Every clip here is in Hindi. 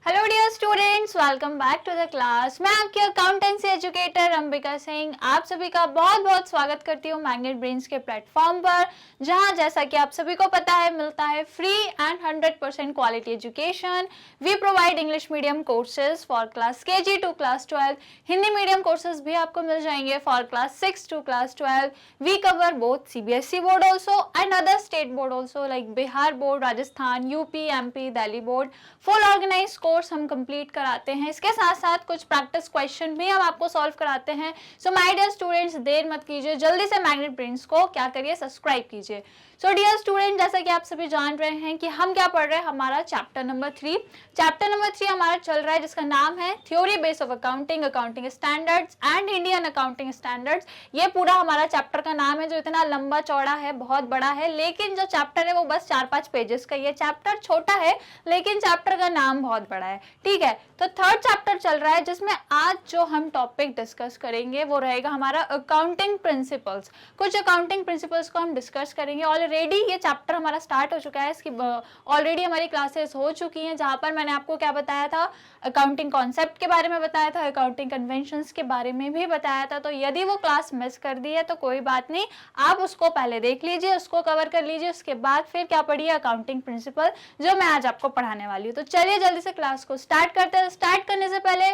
Hello dear students, welcome back to the class. मैं आपकी अकाउंटेंसी एजुकेटर अंबिका सिंह आप सभी का बहुत बहुत स्वागत करती हूँ मैग्नेट ब्रेन्स के प्लेटफॉर्म पर, जहाँ जैसा कि आप सभी को पता है मिलता है free and 100% quality education. We provide English medium courses for class KG to class 12। Hindi medium courses भी आपको मिल जाएंगे for class 6 to class 12। We cover both CBSE board also and other state board also like Bihar board, Rajasthan, UP, MP, Delhi board. Full organise course हम कंप्लीट कराते हैं। इसके साथ साथ कुछ प्रैक्टिस क्वेश्चन भी हम आपको सॉल्व कराते हैं। सो माय डियर स्टूडेंट्स, देर मत कीजिए, जल्दी से मैग्नेट ब्रेन्स को क्या करिए, सब्सक्राइब कीजिए। सो डियर स्टूडेंट, जैसा कि आप सभी जान रहे हैं कि हम क्या पढ़ रहे हैं, हमारा चैप्टर नंबर 3 हमारा चल रहा है, जिसका नाम है theory base of accounting, accounting standards and Indian accounting standards. ये पूरा हमारा चैप्टर का नाम है, जो इतना लंबा चौड़ा है, बहुत बड़ा है, लेकिन जो चैप्टर है वो बस 4-5 पेजेस का। ये चैप्टर छोटा है लेकिन चैप्टर का नाम बहुत बड़ा है। ठीक है, तो थर्ड चैप्टर चल रहा है, जिसमें आज जो हम टॉपिक डिस्कस करेंगे वो रहेगा हमारा अकाउंटिंग प्रिंसिपल्स। कुछ अकाउंटिंग प्रिंसिपल्स को हम डिस्कस करेंगे। ऑलरेडी ये चैप्टर हमारा स्टार्ट हो चुका है, इसकी ऑलरेडी हमारी क्लासेस हो चुकी हैं, जहां पर मैंने आपको क्या बताया था, अकाउंटिंग कॉन्सेप्ट के बारे में बताया था, अकाउंटिंग कन्वेंशंस के बारे में भी बताया था। तो यदि वो क्लास मिस कर दी है तो कोई बात नहीं, आप उसको पहले देख लीजिए, उसको कवर कर लीजिए, उसके बाद फिर क्या पढ़िए, अकाउंटिंग प्रिंसिपल, जो मैं आज आपको पढ़ाने वाली हूँ। तो चलिए जल्दी से क्लास को स्टार्ट करते हैं। स्टार्ट करने से पहले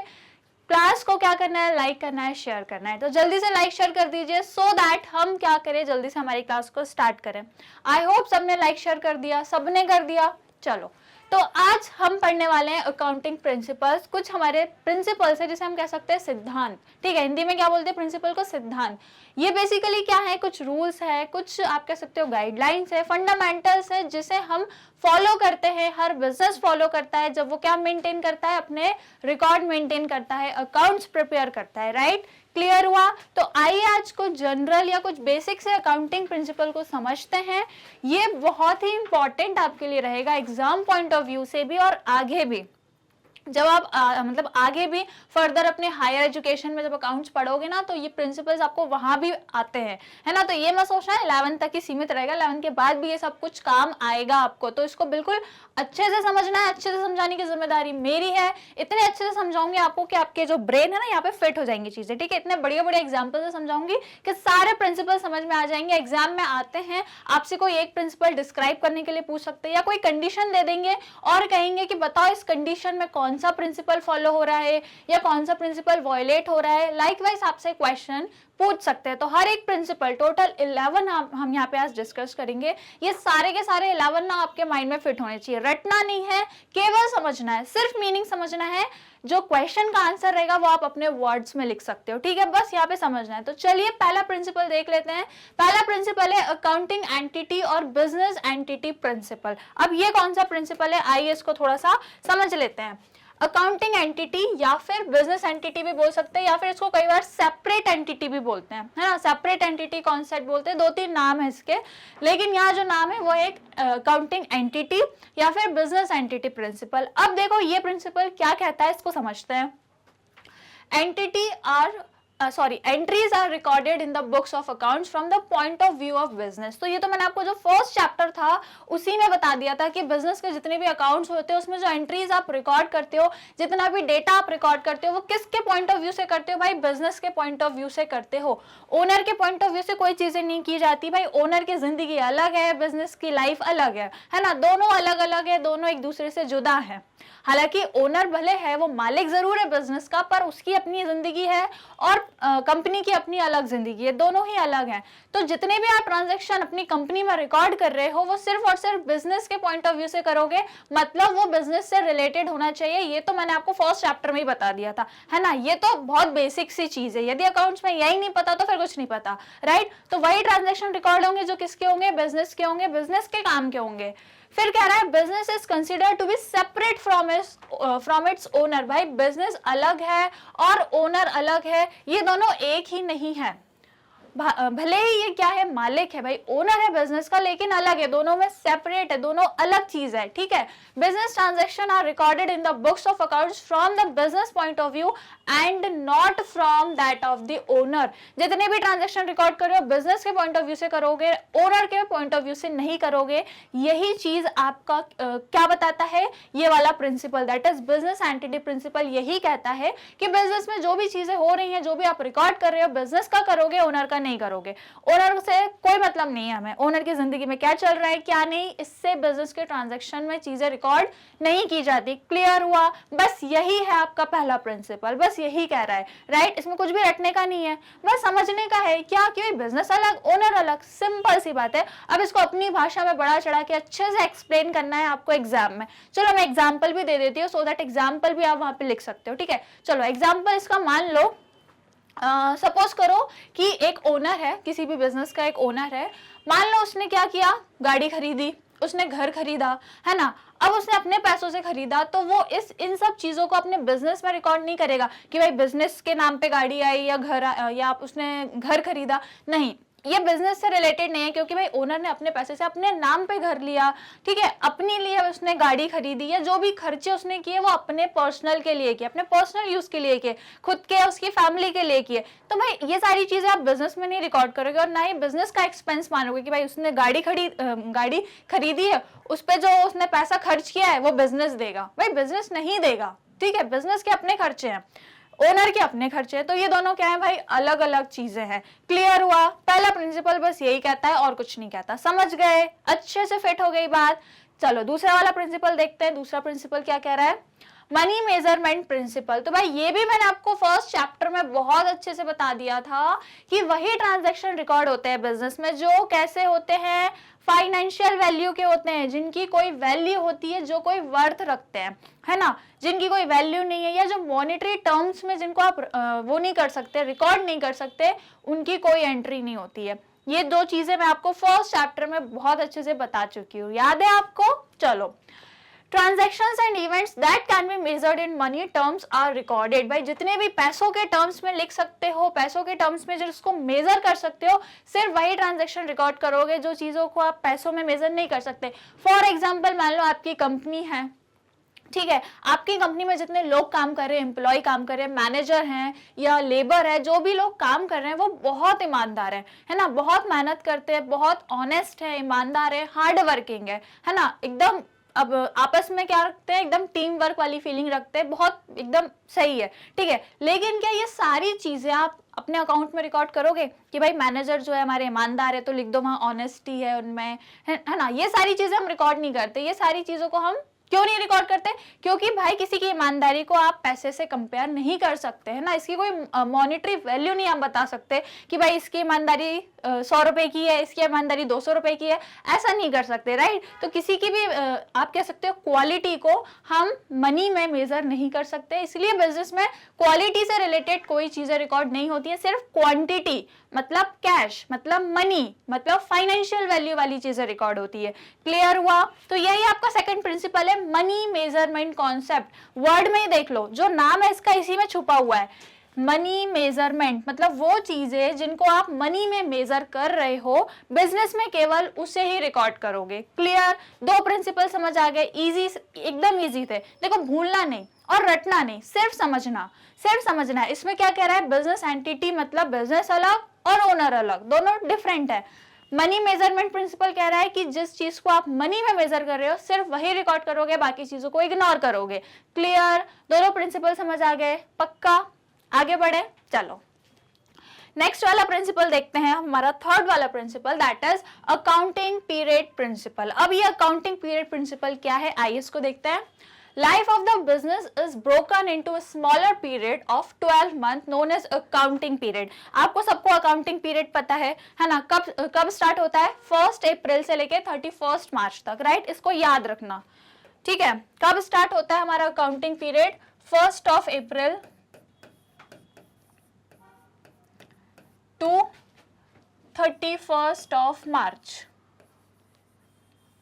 क्लास को क्या करना है, लाइक करना है, शेयर करना है। तो जल्दी से लाइक शेयर कर दीजिए सो दैट हम क्या करें, जल्दी से हमारी क्लास को स्टार्ट करें। आई होप सबने लाइक शेयर कर दिया, सबने कर दिया। चलो, तो आज हम पढ़ने वाले हैं अकाउंटिंग प्रिंसिपल्स। कुछ हमारे प्रिंसिपल्स है जिसे हम कह सकते हैं सिद्धांत। ठीक है, हिंदी में क्या बोलते हैं प्रिंसिपल को, सिद्धांत। ये बेसिकली क्या है, कुछ रूल्स है, कुछ आप कह सकते हो गाइडलाइंस है, फंडामेंटल्स है, जिसे हम फॉलो करते हैं, हर बिजनेस फॉलो करता है जब वो क्या मेंटेन करता है, अपने रिकॉर्ड मेंटेन करता है, अकाउंट्स प्रिपेयर करता है। राइट, क्लियर हुआ? तो आइए आज कुछ जनरल या कुछ बेसिक से अकाउंटिंग प्रिंसिपल को समझते हैं। ये बहुत ही इंपॉर्टेंट आपके लिए रहेगा एग्जाम पॉइंट ऑफ व्यू से भी और आगे भी, जब आप मतलब आगे भी फर्दर अपने हायर एजुकेशन में जब अकाउंट्स पढ़ोगे ना, तो ये प्रिंसिपल्स आपको वहां भी आते हैं, है ना। तो ये मत सोचना 11th तक ही सीमित रहेगा, 11th के बाद भी ये सब कुछ काम आएगा आपको। तो इसको बिल्कुल अच्छे से समझना है, अच्छे से समझाने की जिम्मेदारी मेरी है। इतने अच्छे से समझाऊंगी आपको कि आपके जो ब्रेन है ना, यहाँ पे फिट हो जाएंगी चीजें। ठीक है, इतने बढ़िया बढ़िया एग्जाम्पल से समझाऊंगी कि सारे प्रिंसिपल समझ में आ जाएंगे। एग्जाम में आते हैं, आपसे कोई एक प्रिंसिपल डिस्क्राइब करने के लिए पूछ सकते हैं, या कोई कंडीशन दे देंगे और कहेंगे कि बताओ इस कंडीशन में कौन सा प्रिंसिपल फॉलो हो रहा है या कौन सा प्रिंसिपल वायलेट हो रहा है। लाइकवाइज आपसे क्वेश्चन पूछ सकते हैं। तो हर एक प्रिंसिपल, टोटल 11 हम यहाँ पे आज डिस्कस करेंगे। ये सारे के सारे 11 ना आपके माइंड में फिट होने चाहिए, रटना नहीं है, केवल समझना है, सिर्फ मीनिंग समझना है। जो क्वेश्चन का आंसर रहेगा वो आप अपने वर्ड्स में लिख सकते हो। ठीक है, बस यहाँ पे समझना है। तो चलिए पहला प्रिंसिपल देख लेते हैं। पहला प्रिंसिपल है अकाउंटिंग एंटिटी और बिजनेस एंटिटी प्रिंसिपल। अब ये कौन सा प्रिंसिपल है, आइए इसको थोड़ा सा समझ लेते हैं। अकाउंटिंग एंटिटी या फिर बिजनेस एंटिटी भी बोल सकते हैं, या फिर इसको कई बार सेपरेट एंटिटी भी बोलते हैं, है ना। सेपरेट एंटिटी कॉन्सेप्ट बोलते हैं, 2-3 नाम है इसके, लेकिन यहाँ जो नाम है वो एक अकाउंटिंग एंटिटी या फिर बिजनेस एंटिटी प्रिंसिपल। अब देखो ये प्रिंसिपल क्या कहता है, इसको समझते हैं। Entity are entries are recorded in the books of accounts from the point of view of business. तो ये तो मैंने आपको जो फर्स्ट चैप्टर था उसी में बता दिया था कि बिजनेस के जितने भी अकाउंट्स होते हैं उसमें जो एंट्रीज आप रिकॉर्ड करते हो, जितना भी डेटा आप रिकॉर्ड करते हो, वो किसके पॉइंट ऑफ व्यू से करते हो भाई, बिजनेस के पॉइंट ऑफ व्यू से करते हो। ओनर के पॉइंट ऑफ व्यू से कोई चीजें नहीं की जाती भाई। ओनर की जिंदगी अलग है, बिजनेस की लाइफ अलग है ना, दोनों अलग अलग है, दोनों एक दूसरे से जुदा है। हालांकि ओनर भले है, वो मालिक जरूर है बिजनेस का, पर उसकी अपनी जिंदगी है और कंपनी की अपनी अलग जिंदगी है, दोनों ही अलग हैं। तो जितने भी आप ट्रांजैक्शन अपनी कंपनी में रिकॉर्ड कर रहे हो वो सिर्फ और सिर्फ बिजनेस के पॉइंट ऑफ व्यू से करोगे, मतलब वो बिजनेस से रिलेटेड होना चाहिए। ये तो मैंने आपको फर्स्ट चैप्टर में ही बता दिया था, है ना। ये तो बहुत बेसिक सी चीज है, यदि अकाउंट्स में यही नहीं पता तो फिर कुछ नहीं पता। राइट, तो वही ट्रांजेक्शन रिकॉर्ड होंगे जो किसके होंगे, बिजनेस के होंगे, बिजनेस के काम के होंगे। फिर कह रहा है business is considered to be separate from its owner. भाई बिजनेस अलग है और ओनर अलग है, ये दोनों एक ही नहीं है। भले ही ये क्या है, मालिक है भाई, ओनर है बिजनेस का, लेकिन अलग है, दोनों में सेपरेट है, दोनों अलग चीज है, ठीक है। Business transaction are recorded in the books of accounts from the business point of view and not from that of the owner. जितने भी ट्रांजैक्शन रिकॉर्ड कर रहे हो बिजनेस के पॉइंट ऑफ व्यू से करोगे, ओनर के पॉइंट ऑफ व्यू से नहीं करोगे। यही चीज आपका क्या बताता है, ये वाला principle, that is business entity principle, यही कहता है कि बिजनेस में जो भी चीजें हो रही हैं, जो भी आप रिकॉर्ड कर रहे हो, बिजनेस का करोगे, ओनर का नहीं करोगे। ओनर से कोई मतलब नहीं है हमें, ओनर की जिंदगी में क्या चल रहा है क्या नहीं, इससे बिजनेस के ट्रांजैक्शन में चीजें रिकॉर्ड नहीं की जाती। क्लियर हुआ? बस यही है आपका पहला प्रिंसिपल, बस यही कह रहा है, राइट। इसमें कुछ भी रटने का नहीं है, बस समझने का है क्या, कि बिजनेस अलग, ओनर अलग, सिंपल सी बात है। अब इसको अपनी भाषा में बड़ा चढ़ा के अच्छे से एक्सप्लेन करना है आपको एग्जाम में। चलो मैं एग्जाम्पल भी दे देती हूँ, सो दैट एग्जाम्पल भी आप वहां पे लिख सकते हो, ठीक है। चलो एग्जाम्पल इसका मान लो, सपोज करो कि एक ओनर है, किसी भी बिजनेस का एक ओनर है, मान लो उसने क्या किया, गाड़ी खरीदी, उसने घर खरीदा, है ना। अब उसने अपने पैसों से खरीदा, तो वो इन सब चीजों को अपने बिजनेस में रिकॉर्ड नहीं करेगा कि भाई बिजनेस के नाम पे गाड़ी आई या घर या उसने घर खरीदा, नहीं, ये बिजनेस से रिलेटेड नहीं है, क्योंकि भाई ओनर ने अपने पैसे से अपने नाम पे घर लिया, ठीक है, अपने लिए उसने गाड़ी खरीदी, या जो भी खर्चे उसने किए वो अपने पर्सनल के लिए किए, अपने पर्सनल यूज के लिए किए, खुद के उसकी फैमिली के लिए किए। तो भाई ये सारी चीजें आप बिजनेस में नहीं रिकॉर्ड करोगे, और ना ही बिजनेस का एक्सपेंस मानोगे कि भाई उसने गाड़ी खरीदी है, उस पर जो उसने पैसा खर्च किया है वो बिजनेस देगा, भाई बिजनेस नहीं देगा, ठीक है। बिजनेस के अपने खर्चे हैं, ओनर के अपने खर्चे, तो ये दोनों क्या है भाई, अलग अलग चीजें हैं। क्लियर हुआ? पहला प्रिंसिपल बस यही कहता है और कुछ नहीं कहता। समझ गए? अच्छे से फिट हो गई बात। चलो दूसरा वाला प्रिंसिपल देखते हैं। दूसरा प्रिंसिपल क्या कह रहा है, मनी मेजरमेंट प्रिंसिपल। तो भाई ये भी मैंने आपको फर्स्ट चैप्टर में बहुत अच्छे से बता दिया था कि वही ट्रांजैक्शन रिकॉर्ड होते हैं बिजनेस में जो कैसे होते हैं, फाइनेंशियल वैल्यू के होते हैं, जिनकी कोई वैल्यू होती है, जो कोई वर्थ रखते हैं, है ना। जिनकी कोई वैल्यू नहीं है, या जो मॉनेटरी टर्म्स में जिनको आप वो नहीं कर सकते, रिकॉर्ड नहीं कर सकते, उनकी कोई एंट्री नहीं होती है। ये दो चीजें मैं आपको फर्स्ट चैप्टर में बहुत अच्छे से बता चुकी हूँ, याद है आपको? चलो, transactions and events that can be measured in money terms are recorded. भाई जितने भी पैसों के टर्म्स में लिख सकते हो, पैसों के टर्म्स में जिसको मेजर कर सकते हो, सिर्फ वही ट्रांजैक्शन रिकॉर्ड करोगे जो चीजों को आप पैसों में मेजर नहीं कर सकते। फॉर एग्जाम्पल मान लो आपकी कंपनी है, ठीक है, आपकी कंपनी में जितने लोग काम कर रहे हैं, एम्प्लॉय काम कर रहे हैं, मैनेजर हैं या लेबर है, जो भी लोग काम कर रहे हैं वो बहुत ईमानदार है ना, बहुत मेहनत करते हैं, बहुत ऑनेस्ट है, ईमानदार है, हार्ड वर्किंग है ना, एकदम अब आपस में क्या रखते हैं, एकदम टीम वर्क वाली फीलिंग रखते हैं, बहुत एकदम सही है, ठीक है। लेकिन क्या ये सारी चीजें आप अपने अकाउंट में रिकॉर्ड करोगे कि भाई मैनेजर जो है हमारे ईमानदार है, तो लिख दो वहां ऑनेस्टी है उनमें, है ना। ये सारी चीजें हम रिकॉर्ड नहीं करते। ये सारी चीजों को हम क्यों नहीं रिकॉर्ड करते? क्योंकि भाई किसी की ईमानदारी को आप पैसे से कंपेयर नहीं कर सकते, है ना। इसकी कोई मॉनेटरी वैल्यू नहीं आप बता सकते कि भाई इसकी ईमानदारी 100 रुपए की है, इसकी ईमानदारी 200 रुपए की है, ऐसा नहीं कर सकते, राइट। तो किसी की भी आप कह सकते हो क्वालिटी को हम मनी में मेजर नहीं कर सकते, इसलिए बिजनेस में क्वालिटी से रिलेटेड कोई चीजें रिकॉर्ड नहीं होती है, सिर्फ क्वांटिटी मतलब कैश, मतलब मनी, मतलब फाइनेंशियल वैल्यू वाली चीजें रिकॉर्ड होती है। क्लियर हुआ? तो यही आपका सेकंड प्रिंसिपल है, मनी मेजरमेंट कॉन्सेप्ट। वर्ड में ही देख लो, जो नाम है इसका इसी में छुपा हुआ है, मनी मेजरमेंट, मतलब वो चीजें जिनको आप मनी में मेजर कर रहे हो, बिजनेस में केवल उसे ही रिकॉर्ड करोगे। क्लियर? दो प्रिंसिपल समझ आ गए, इजी, एकदम इजी थे। देखो भूलना नहीं और रटना नहीं, सिर्फ समझना, सिर्फ समझना है। इसमें क्या कह रहा है, बिजनेस एंटिटी मतलब बिजनेस अलग और ओनर अलग, दोनों डिफरेंट है। मनी मेजरमेंट प्रिंसिपल कह रहा है कि जिस चीज को आप मनी में मेजर कर रहे हो सिर्फ वही रिकॉर्ड करोगे, बाकी चीजों को इग्नोर करोगे। क्लियर? दोनों प्रिंसिपल समझ आ गए? पक्का? आगे बढ़े, चलो नेक्स्ट वाला प्रिंसिपल देखते हैं, हमारा थर्ड वाला principle, that is accounting period principle. अब ये अकाउंटिंग पीरियड प्रिंसिपल क्या है, आइए इसको देखते हैं। Life of the business is broken into a smaller period of 12 months known as accounting period। आपको सबको अकाउंटिंग पीरियड पता है ना। कब स्टार्ट होता है? 1 अप्रैल से लेके 31 मार्च तक, राइट। इसको याद रखना, ठीक है। कब स्टार्ट होता है हमारा accounting period? 1 April to 31 March,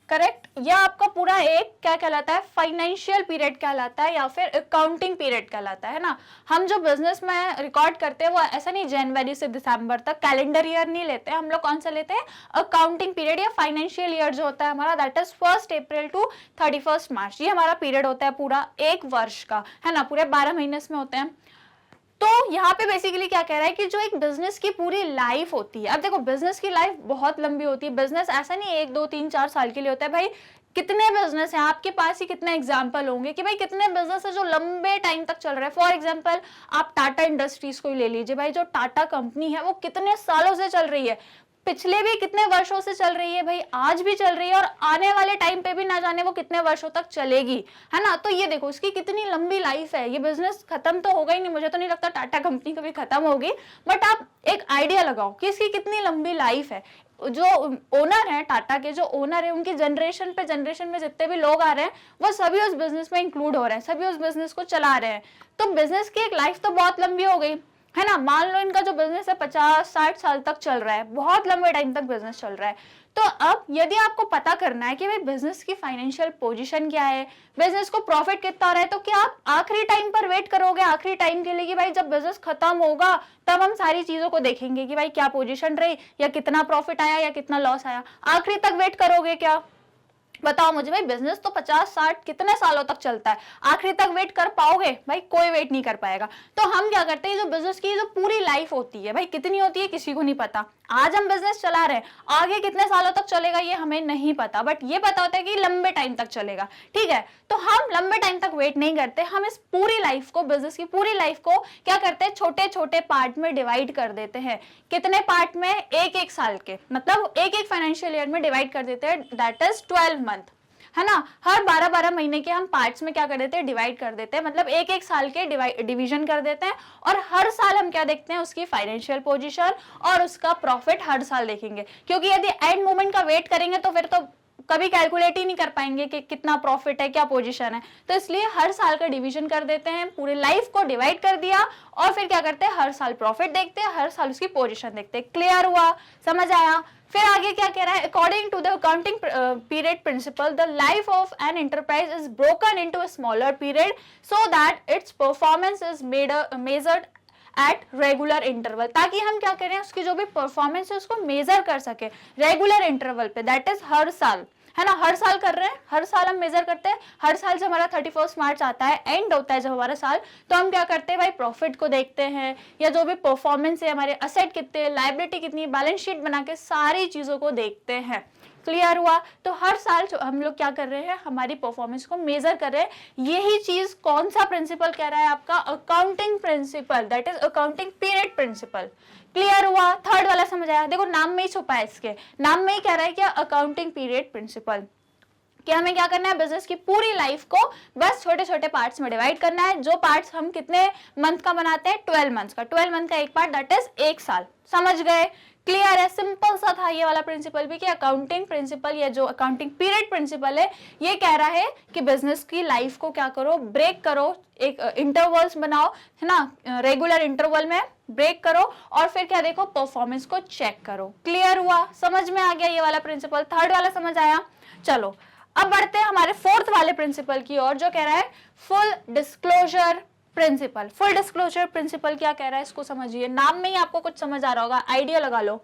correct. यह आपका पूरा एक क्या कहलाता है, फाइनेंशियल पीरियड कहलाता है या फिर अकाउंटिंग पीरियड कहलाता है ना। हम जो बिजनेस में रिकॉर्ड करते हैं वो ऐसा नहीं जनवरी से दिसंबर तक कैलेंडर ईयर नहीं लेते हैं हम लोग, कौन सा लेते हैं, अकाउंटिंग पीरियड या फाइनेंशियल ईयर जो होता है हमारा, दैट इज 1 अप्रैल टू 31 मार्च। ये हमारा पीरियड होता है पूरा एक वर्ष का, है ना, पूरे 12 महीने में होते हैं। तो यहाँ पे बेसिकली क्या कह रहा है कि जो एक बिजनेस की पूरी लाइफ होती है, अब देखो बिजनेस की लाइफ बहुत लंबी होती है। बिजनेस ऐसा नहीं 1 2 3 4 साल के लिए होता है भाई। कितने बिजनेस हैं आपके पास ही, कितने एग्जाम्पल होंगे कि भाई कितने बिजनेस है जो लंबे टाइम तक चल रहा है। फॉर एग्जाम्पल आप टाटा इंडस्ट्रीज को ही ले लीजिए भाई, जो टाटा कंपनी है वो कितने सालों से चल रही है, पिछले भी कितने वर्षों से चल रही है भाई, आज भी चल रही है और आने वाले टाइम पे भी ना जाने वो कितने वर्षों तक चलेगी, है ना। तो ये देखो इसकी कितनी लंबी लाइफ है। ये बिजनेस खत्म तो होगा ही नहीं, मुझे तो नहीं लगता टाटा कंपनी कभी खत्म होगी, बट आप एक आइडिया लगाओ कि इसकी कितनी लंबी लाइफ है। जो ओनर है टाटा के, जो ओनर है उनकी जनरेशन पे जनरेशन में जितने भी लोग आ रहे हैं वो सभी उस बिजनेस में इंक्लूड हो रहे हैं, सभी उस बिजनेस को चला रहे हैं। तो बिजनेस की एक लाइफ तो बहुत लंबी हो गई, है ना। मान लो इनका जो बिजनेस है 50-60 साल तक चल रहा है, बहुत लंबे टाइम तक बिजनेस चल रहा है। तो अब यदि आपको पता करना है कि भाई बिजनेस की फाइनेंशियल पोजीशन क्या है, बिजनेस को प्रॉफिट कितना आ रहा है, तो क्या आप आखिरी टाइम पर वेट करोगे, आखिरी टाइम के लिए कि भाई जब बिजनेस खत्म होगा तब हम सारी चीजों को देखेंगे कि भाई क्या पोजीशन रही, या कितना प्रॉफिट आया या कितना लॉस आया, आखिरी तक वेट करोगे क्या? बताओ मुझे भाई, बिजनेस तो 50-60 कितने सालों तक चलता है, आखिरी तक वेट कर पाओगे? भाई कोई वेट नहीं कर पाएगा। तो हम क्या करते हैं, जो बिजनेस की जो पूरी लाइफ होती है भाई कितनी होती है किसी को नहीं पता। आज हम बिजनेस चला रहे हैं, आगे कितने सालों तक चलेगा ये हमें नहीं पता, बट ये पता होता है कि लंबे टाइम तक चलेगा, ठीक है। तो हम लंबे टाइम तक वेट नहीं करते, हम इस पूरी लाइफ को, बिजनेस की पूरी लाइफ को क्या करते हैं, छोटे छोटे पार्ट में डिवाइड कर देते हैं। कितने पार्ट में? एक एक साल के, मतलब एक एक फाइनेंशियल ईयर में डिवाइड कर देते हैं, दैट इज 12 मंथ, है ना। हर 12-12 महीने के हम पार्ट्स में क्या कर देते हैं, डिवाइड कर देते हैं, मतलब एक एक साल के डिवीजन कर देते हैं। और हर साल हम क्या देखते हैं, उसकी फाइनेंशियल पोजीशन और उसका प्रॉफिट हर साल देखेंगे, क्योंकि यदि एंड मोमेंट का वेट करेंगे तो फिर तो कभी कैलकुलेट ही नहीं कर पाएंगे कि कितना प्रॉफिट है, क्या पोजीशन है। तो इसलिए हर साल का डिवीजन कर देते हैं, पूरी लाइफ को डिवाइड कर दिया और फिर क्या करते हैं, हर साल प्रॉफिट देखते हैं, हर साल उसकी पोजीशन देखते हैं। क्लियर हुआ, समझ आया? फिर आगे क्या कह रहा है, according to the accounting period principle the life of an enterprise is broken into a smaller period so that its performance is measured at regular interval, ताकि हम क्या करें, उसकी जो भी परफॉर्मेंस है उसको मेजर कर सके रेगुलर इंटरवल पे, दैट इज हर साल, है ना। हर साल कर रहे हैं, हर साल हम मेजर करते हैं। हर साल जब हमारा 31 मार्च आता है, एंड होता है जब हमारा साल, तो हम क्या करते हैं भाई, प्रॉफिट को देखते हैं या जो भी परफॉर्मेंस है, हमारे असेट कितने, लायबिलिटी कितनी, बैलेंस शीट बना के सारी चीजों को देखते हैं। क्लियर हुआ? तो हर साल हम लोग क्या कर रहे हैं, हमारी परफॉर्मेंस को मेजर कर रहे हैं। यही चीज कौन सा प्रिंसिपल कह रहा है, आपका accounting principle, that is accounting period principle. Clear हुआ? थर्ड वाला समझ आया? देखो नाम में ही छुपा है, इसके नाम में ही कह रहा है क्या, अकाउंटिंग पीरियड प्रिंसिपल। कि हमें क्या करना है, बिजनेस की पूरी लाइफ को बस छोटे छोटे पार्ट्स में डिवाइड करना है। जो पार्ट्स हम कितने मंथ का बनाते हैं, 12 मंथ्स का, 12 मंथ का एक पार्ट, दैट इज एक साल। समझ गए? क्लियर है? सिंपल सा था ये वाला प्रिंसिपल भी, कि अकाउंटिंग प्रिंसिपल या जो अकाउंटिंग पीरियड प्रिंसिपल है ये कह रहा है कि बिजनेस की लाइफ को क्या करो, ब्रेक करो, एक इंटरवल्स बनाओ, है ना, रेगुलर इंटरवल में ब्रेक करो और फिर क्या देखो, परफॉर्मेंस को चेक करो। क्लियर हुआ? समझ में आ गया ये वाला प्रिंसिपल? थर्ड वाला समझ आया? चलो अब बढ़ते हैं हमारे फोर्थ वाले प्रिंसिपल की ओर, जो कह रहा है full disclosure principle. Full disclosure principle क्या कह रहा है, इसको समझिए। नाम में ही आपको कुछ समझ आ रहा होगा, आइडिया लगा लो।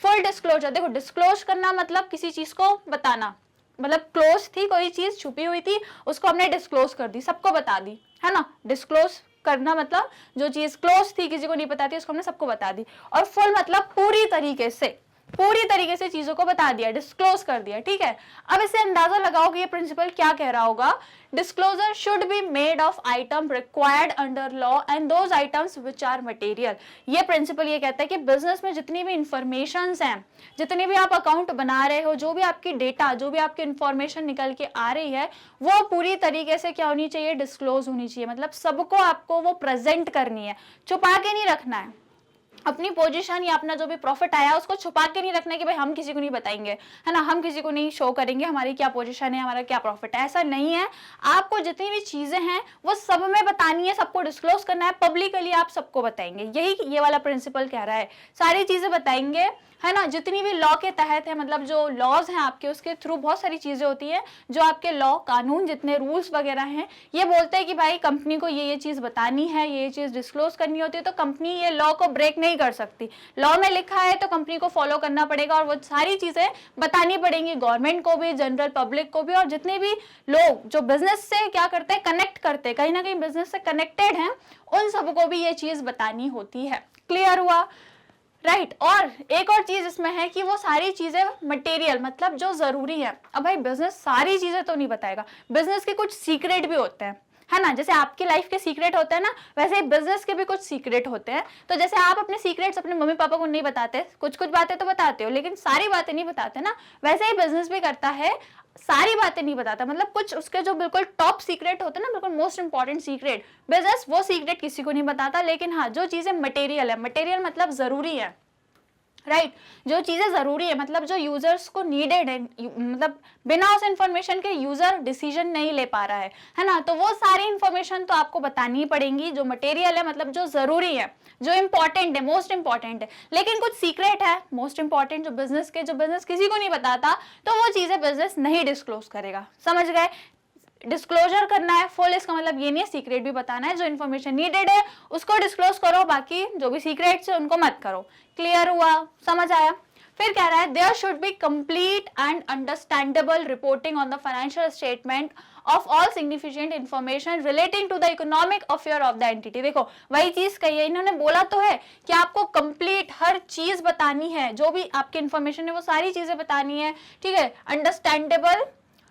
फुल डिस्क्लोजर, देखो डिस्क्लोज करना मतलब किसी चीज को बताना, मतलब क्लोज थी कोई चीज, छुपी हुई थी, उसको हमने डिस्क्लोज कर दी, सबको बता दी, है ना। डिस्क्लोज करना मतलब जो चीज क्लोज थी, किसी को नहीं पता थी, उसको हमने सबको बता दी। और फुल मतलब पूरी तरीके से चीजों को बता दिया, डिस्क्लोज कर दिया, ठीक है। अब इससे अंदाजा लगाओ कि ये प्रिंसिपल क्या कह रहा होगा। Disclosure should be made of item required under law and those items which are material. ये प्रिंसिपल ये कहता है कि बिजनेस में जितनी भी इंफॉर्मेशंस हैं, जितने भी आप अकाउंट बना रहे हो, जो भी आपकी डेटा, जो भी आपकी इंफॉर्मेशन निकल के आ रही है, वो पूरी तरीके से क्या होनी चाहिए, डिस्क्लोज होनी चाहिए। मतलब सबको आपको वो प्रेजेंट करनी है, छुपा के नहीं रखना है। अपनी पोजीशन या अपना जो भी प्रॉफिट आया उसको छुपा के नहीं रखना है कि भाई हम किसी को नहीं बताएंगे, है ना, हम किसी को नहीं शो करेंगे हमारी क्या पोजीशन है, हमारा क्या प्रॉफिट है। ऐसा नहीं है, आपको जितनी भी चीजें हैं वो सब में बतानी है, सबको डिस्क्लोज करना है, पब्लिकली आप सबको बताएंगे। यही ये वाला प्रिंसिपल कह रहा है, सारी चीजें बताएंगे, है ना, जितनी भी लॉ के तहत है, मतलब जो लॉज हैं आपके, उसके थ्रू बहुत सारी चीजें होती है जो आपके लॉ कानून जितने रूल्स वगैरह हैं ये बोलते हैं कि भाई कंपनी को ये चीज बतानी है, ये चीज डिस्क्लोज करनी होती है, तो कंपनी ये लॉ को ब्रेक नहीं कर सकती। लॉ में लिखा है तो कंपनी को फॉलो करना पड़ेगा और वो सारी चीजें बतानी पड़ेंगी गवर्नमेंट को भी, जनरल पब्लिक को भी, और जितने भी लोग जो बिजनेस से क्या करते हैं, कनेक्ट करते हैं, कहीं ना कहीं बिजनेस से कनेक्टेड हैं, उन सबको भी ये चीज बतानी होती है। क्लियर हुआ? राइट और एक और चीज इसमें है कि वो सारी चीजें मटेरियल, मतलब जो जरूरी है। अब भाई बिजनेस सारी चीजें तो नहीं बताएगा, बिजनेस के कुछ सीक्रेट भी होते हैं, है ना, जैसे आपकी लाइफ के सीक्रेट होते हैं ना, वैसे ही बिजनेस के भी कुछ सीक्रेट होते हैं। तो जैसे आप अपने सीक्रेट्स अपने मम्मी पापा को नहीं बताते, कुछ कुछ बातें तो बताते हो लेकिन सारी बातें नहीं बताते ना, वैसे ही बिजनेस भी करता है, सारी बातें नहीं बताता, मतलब कुछ उसके जो बिल्कुल टॉप सीक्रेट होते हैं ना, बिल्कुल मोस्ट इंपॉर्टेंट सीक्रेट, बिजनेस वो सीक्रेट किसी को नहीं बताता। लेकिन हाँ, जो चीजें मटेरियल है, मटेरियल मतलब जरूरी है, राइट जो चीजें जरूरी है, मतलब जो यूजर्स को नीडेड है, मतलब बिना उस इंफॉर्मेशन के यूजर डिसीजन नहीं ले पा रहा है ना, तो वो सारी इंफॉर्मेशन तो आपको बतानी ही पड़ेंगी, जो मटेरियल है, मतलब जो जरूरी है, जो इंपॉर्टेंट है, मोस्ट इंपॉर्टेंट है। लेकिन कुछ सीक्रेट है मोस्ट इंपॉर्टेंट जो बिजनेस किसी को नहीं बताता, तो वो चीजें बिजनेस नहीं डिस्क्लोज करेगा। समझ गए? डिस्क्लोजर करना है फुल, इसका मतलब ये नहीं है सीक्रेट भी बताना है, जो इन्फॉर्मेशन नीडेड है उसको डिस्क्लोज करो, बाकी जो भी सीक्रेट्स है उनको मत करो। क्लियर हुआ? समझ आया? फिर कह रहा है there should be complete and understandable reporting on the financial statement of all significant information relating to the economic affair of the entity. देखो वही चीज कही है, इन्होंने बोला तो है कि आपको कंप्लीट हर चीज बतानी है, जो भी आपकी इन्फॉर्मेशन है वो सारी चीजें बतानी है, ठीक है, अंडरस्टैंडेबल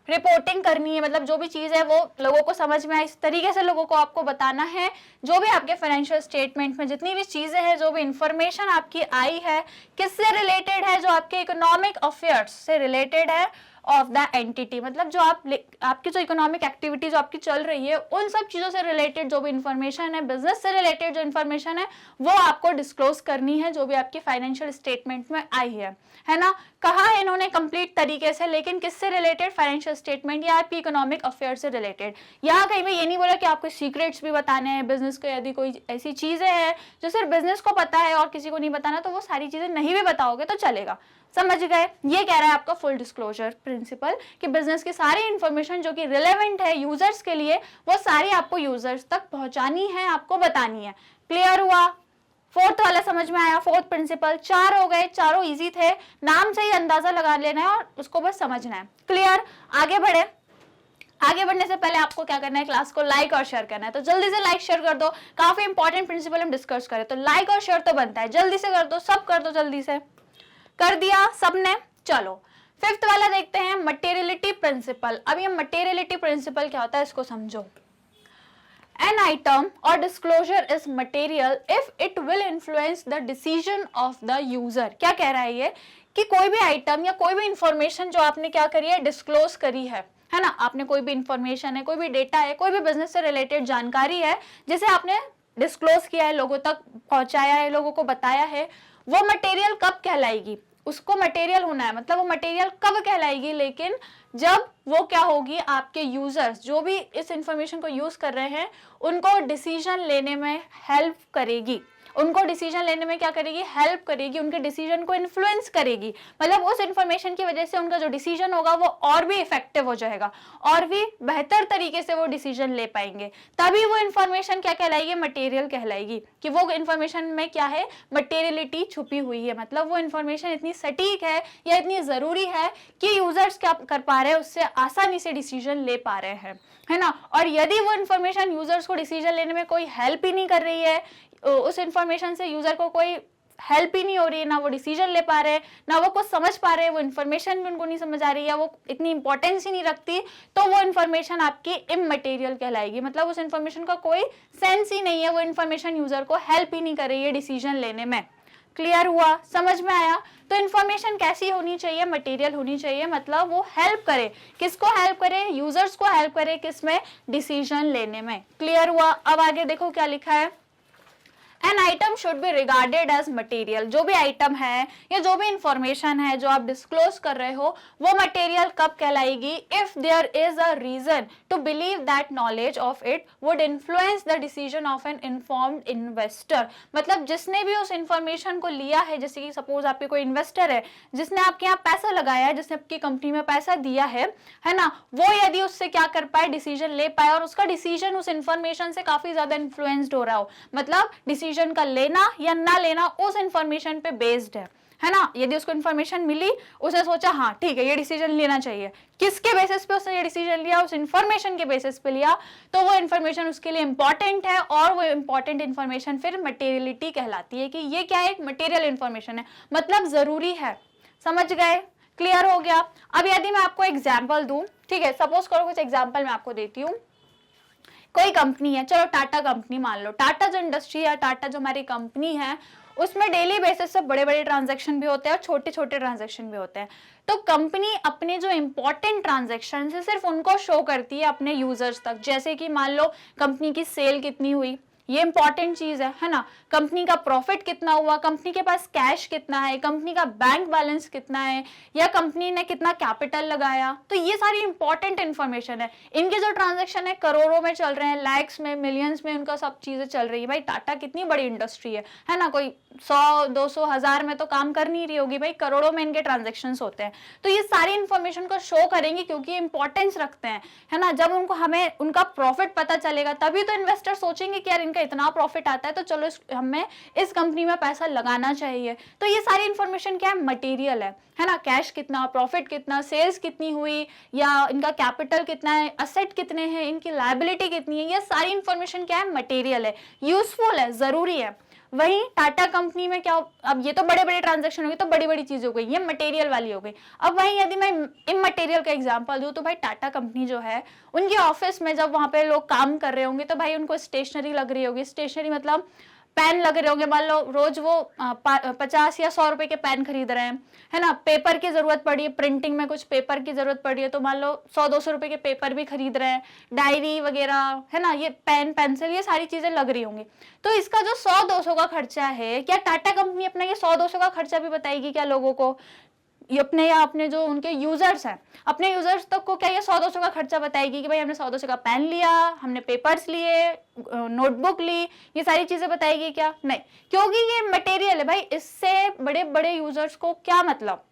रिपोर्टिंग करनी है, मतलब जो भी चीज है वो लोगों को समझ में आए, इस तरीके से लोगों को आपको बताना है। जो भी आपके फाइनेंशियल स्टेटमेंट में जितनी भी चीजें हैं, जो भी इंफॉर्मेशन आपकी आई है, किससे रिलेटेड है, जो आपके इकोनॉमिक अफेयर्स से रिलेटेड है ऑफ द एंटिटी, मतलब जो आपकी जो इकोनॉमिक एक्टिविटी जो आपकी चल रही है, उन सब चीजों से रिलेटेड जो भी इंफॉर्मेशन है, बिजनेस से रिलेटेड जो इंफॉर्मेशन है, वो आपको डिस्क्लोज करनी है, जो भी आपकी फाइनेंशियल स्टेटमेंट में आई है ना। कहा है इन्होंने कंप्लीट तरीके से, लेकिन किससे रिलेटेड? फाइनेंशियल स्टेटमेंट या आपकी इकोनॉमिक अफेयर से रिलेटेड। यहाँ कहीं भी ये नहीं बोला कि आपको सीक्रेट्स भी बताने हैं बिजनेस को, यदि कोई ऐसी चीजें हैं जो सिर्फ बिजनेस को पता है और किसी को नहीं बताना, तो वो सारी चीजें नहीं भी बताओगे तो चलेगा। समझ गए? ये कह रहा है आपका फुल डिस्क्लोजर प्रिंसिपल कि बिजनेस की सारी इंफॉर्मेशन जो कि रिलेवेंट है यूजर्स के लिए, वो सारी आपको यूजर्स तक पहुंचानी है, आपको बतानी है। क्लियर हुआ? फोर्थ वाला समझ में आया? Fourth principal. 4 हो गए, चारों इजी थे, नाम से ही अंदाजा लगा लेना है और उसको बस समझना है। क्लियर? आगे बढ़े। आगे बढ़ने से पहले आपको क्या करना है? क्लास को लाइक और शेयर करना है, तो जल्दी से लाइक शेयर कर दो। काफी इंपॉर्टेंट प्रिंसिपल हम डिस्कस करें, तो लाइक और शेयर तो बनता है, जल्दी से कर दो, सब कर दो, जल्दी से। कर दिया सबने? चलो फिफ्थ वाला देखते हैं, मटेरियलिटी प्रिंसिपल। अब ये मटेरियलिटी प्रिंसिपल क्या होता है इसको समझो। An item or disclosure is material if it will influence the decision of the user। क्या कह रहा है ये कि कोई भी आइटम या कोई भी इंफॉर्मेशन जो आपने क्या करी है, डिस्क्लोज करी है ना, आपने कोई भी इंफॉर्मेशन है, कोई भी डेटा है, कोई भी बिजनेस से रिलेटेड जानकारी है जिसे आपने डिस्क्लोज किया है, लोगों तक पहुंचाया है, लोगों को बताया है, वो मटेरियल कब कहलाएगी? उसको मटेरियल होना है, मतलब वो मटेरियल कब कहलाएगी? लेकिन जब वो क्या होगी, आपके यूजर्स जो भी इस इंफॉर्मेशन को यूज कर रहे हैं उनको डिसीजन लेने में हेल्प करेगी, उनको डिसीजन लेने में क्या करेगी? हेल्प करेगी, उनके डिसीजन को इन्फ्लुएंस करेगी, मतलब उस इंफॉर्मेशन की वजह से उनका जो डिसीजन होगा वो और भी इफेक्टिव हो जाएगा, और भी बेहतर तरीके से वो डिसीजन ले पाएंगे। तभी वो इंफॉर्मेशन क्या कहलाएगी? मटेरियल कहलाएगी, कि वो इंफॉर्मेशन में क्या है? मटेरियलिटी छुपी हुई है, मतलब वो इंफॉर्मेशन इतनी सटीक है या इतनी जरूरी है कि यूजर्स क्या कर पा रहे हैं, उससे आसानी से डिसीजन ले पा रहे हैं, है ना। और यदि वो इंफॉर्मेशन यूजर्स को डिसीजन लेने में कोई हेल्प ही नहीं कर रही है, उस इंफॉर्मेशन से यूजर को कोई हेल्प ही नहीं हो रही है, ना वो डिसीजन ले पा रहे हैं, ना वो कुछ समझ पा रहे हैं, वो इंफॉर्मेशन भी उनको नहीं समझ आ रही है, वो इतनी इंपॉर्टेंस ही नहीं रखती, तो वो इंफॉर्मेशन आपकी इममटेरियल कहलाएगी, मतलब उस इंफॉर्मेशन का कोई सेंस ही नहीं है, वो इंफॉर्मेशन यूजर को हेल्प ही नहीं कर रही है डिसीजन लेने में। क्लियर हुआ? समझ में आया? तो इन्फॉर्मेशन कैसी होनी चाहिए? मटेरियल होनी चाहिए, मतलब वो हेल्प करे, किसको हेल्प करे? यूजर्स को हेल्प करे, किसमें? डिसीजन लेने में। क्लियर हुआ? अब आगे देखो क्या लिखा है, an item should be regarded as material. जो भी आइटम है या जो भी इंफॉर्मेशन है जो आप डिस्क्लोज कर रहे हो वो मटेरियल कब कहलाएगी? If there is a reason to believe that knowledge of it would influence the decision of an informed investor. मतलब जिसने भी उस इंफॉर्मेशन को लिया है, जैसे कि सपोज आपके कोई इन्वेस्टर है जिसने आपके यहाँ पैसा लगाया है, जिसने आपकी कंपनी में पैसा दिया है ना, वो यदि उससे क्या कर पाए, डिसीजन ले पाए और उसका डिसीजन उस इंफॉर्मेशन से काफी ज्यादा इन्फ्लुएंस्ड हो रहा हो, मतलब डिसीजन का लेना या ना लेना उस इंफॉर्मेशन पे बेस्ड है ना। यदि उसको इन्फॉर्मेशन मिली, उसने सोचा हाँ ठीक है ये डिसीजन लेना चाहिए, किसके बेसिस पे उसने ये डिसीजन लिया? उस इंफॉर्मेशन के बेसिस पे लिया, तो वो इन्फॉर्मेशन उसके लिए इंपॉर्टेंट है और वो इंपॉर्टेंट इन्फॉर्मेशन फिर मटेरियलिटी कहलाती है कि ये क्या है, एक मटेरियल इन्फॉर्मेशन है, मतलब जरूरी है। समझ गए? क्लियर हो गया? अब यदि मैं आपको एग्जाम्पल दूं, ठीक है, सपोज करो कुछ एग्जाम्पल मैं आपको देती हूँ। कोई कंपनी है, चलो टाटा कंपनी मान लो, टाटा जो इंडस्ट्री है, टाटा जो हमारी कंपनी है, उसमें डेली बेसिस से बड़े बड़े ट्रांजैक्शन भी होते हैं और छोटे छोटे ट्रांजैक्शन भी होते हैं। तो कंपनी अपने जो इंपॉर्टेंट ट्रांजैक्शन है सिर्फ उनको शो करती है अपने यूजर्स तक। जैसे कि मान लो कंपनी की सेल कितनी हुई, ये इंपॉर्टेंट चीज है ना। कंपनी का प्रॉफिट कितना हुआ, कंपनी के पास कैश कितना है, कंपनी का बैंक बैलेंस कितना है, या कंपनी ने कितना कैपिटल लगाया, तो ये सारी इंपॉर्टेंट इंफॉर्मेशन है। इनके जो ट्रांजैक्शन है करोड़ों में चल रहे हैं, लैक्स में, मिलियंस में, उनका सब चीजें चल रही है। भाई टाटा कितनी बड़ी इंडस्ट्री है ना, कोई 100, 200, 1000 में तो काम कर नहीं रही होगी, भाई करोड़ों में इनके ट्रांजेक्शन होते हैं। तो ये सारी इंफॉर्मेशन को शो करेंगे क्योंकि इंपॉर्टेंस रखते हैं, है ना। जब उनको हमें उनका प्रॉफिट पता चलेगा तभी तो इन्वेस्टर सोचेंगे कि यार इनका इतना प्रॉफिट आता है तो चलो हमें इस कंपनी में पैसा लगाना चाहिए। तो ये सारी इंफॉर्मेशन क्या है, मटेरियल है ना। कैश कितना, प्रॉफिट कितना, सेल्स कितनी हुई, या इनका कैपिटल कितना है, असेट कितने हैं, इनकी लायबिलिटी कितनी है, ये सारी इंफॉर्मेशन क्या है, मटेरियल है, यूजफुल है, जरूरी है। वहीं टाटा कंपनी में क्या, अब ये तो बड़े बड़े ट्रांजैक्शन हो गए, तो बड़ी बड़ी चीज हो गई, ये मटेरियल वाली हो गई। अब वहीं यदि मैं इमटेरियल का एग्जांपल दूं तो भाई टाटा कंपनी जो है, उनके ऑफिस में जब वहां पे लोग काम कर रहे होंगे तो भाई उनको स्टेशनरी लग रही होगी। स्टेशनरी मतलब पेन लग रहे होंगे, मान लो रोज वो 50 या 100 रुपए के पेन खरीद रहे हैं, है ना। पेपर की जरूरत पड़ी है, प्रिंटिंग में कुछ पेपर की जरूरत पड़ी है, तो मान लो 100-200 रुपए के पेपर भी खरीद रहे हैं, डायरी वगैरह, है ना, ये पेन पेंसिल, ये सारी चीजें लग रही होंगी। तो इसका जो 100-200 का खर्चा है, क्या टाटा कंपनी अपना ये 100-200 का खर्चा भी बताएगी क्या लोगों को? ये अपने या अपने जो उनके यूजर्स हैं, अपने यूजर्स तक को क्या ये 100-200 का खर्चा बताएगी कि भाई हमने 100-200 का पेन लिया, हमने पेपर्स लिए, नोटबुक ली, ये सारी चीजें बताएगी क्या? नहीं, क्योंकि ये मटेरियल है भाई, इससे बड़े बड़े यूजर्स को क्या मतलब,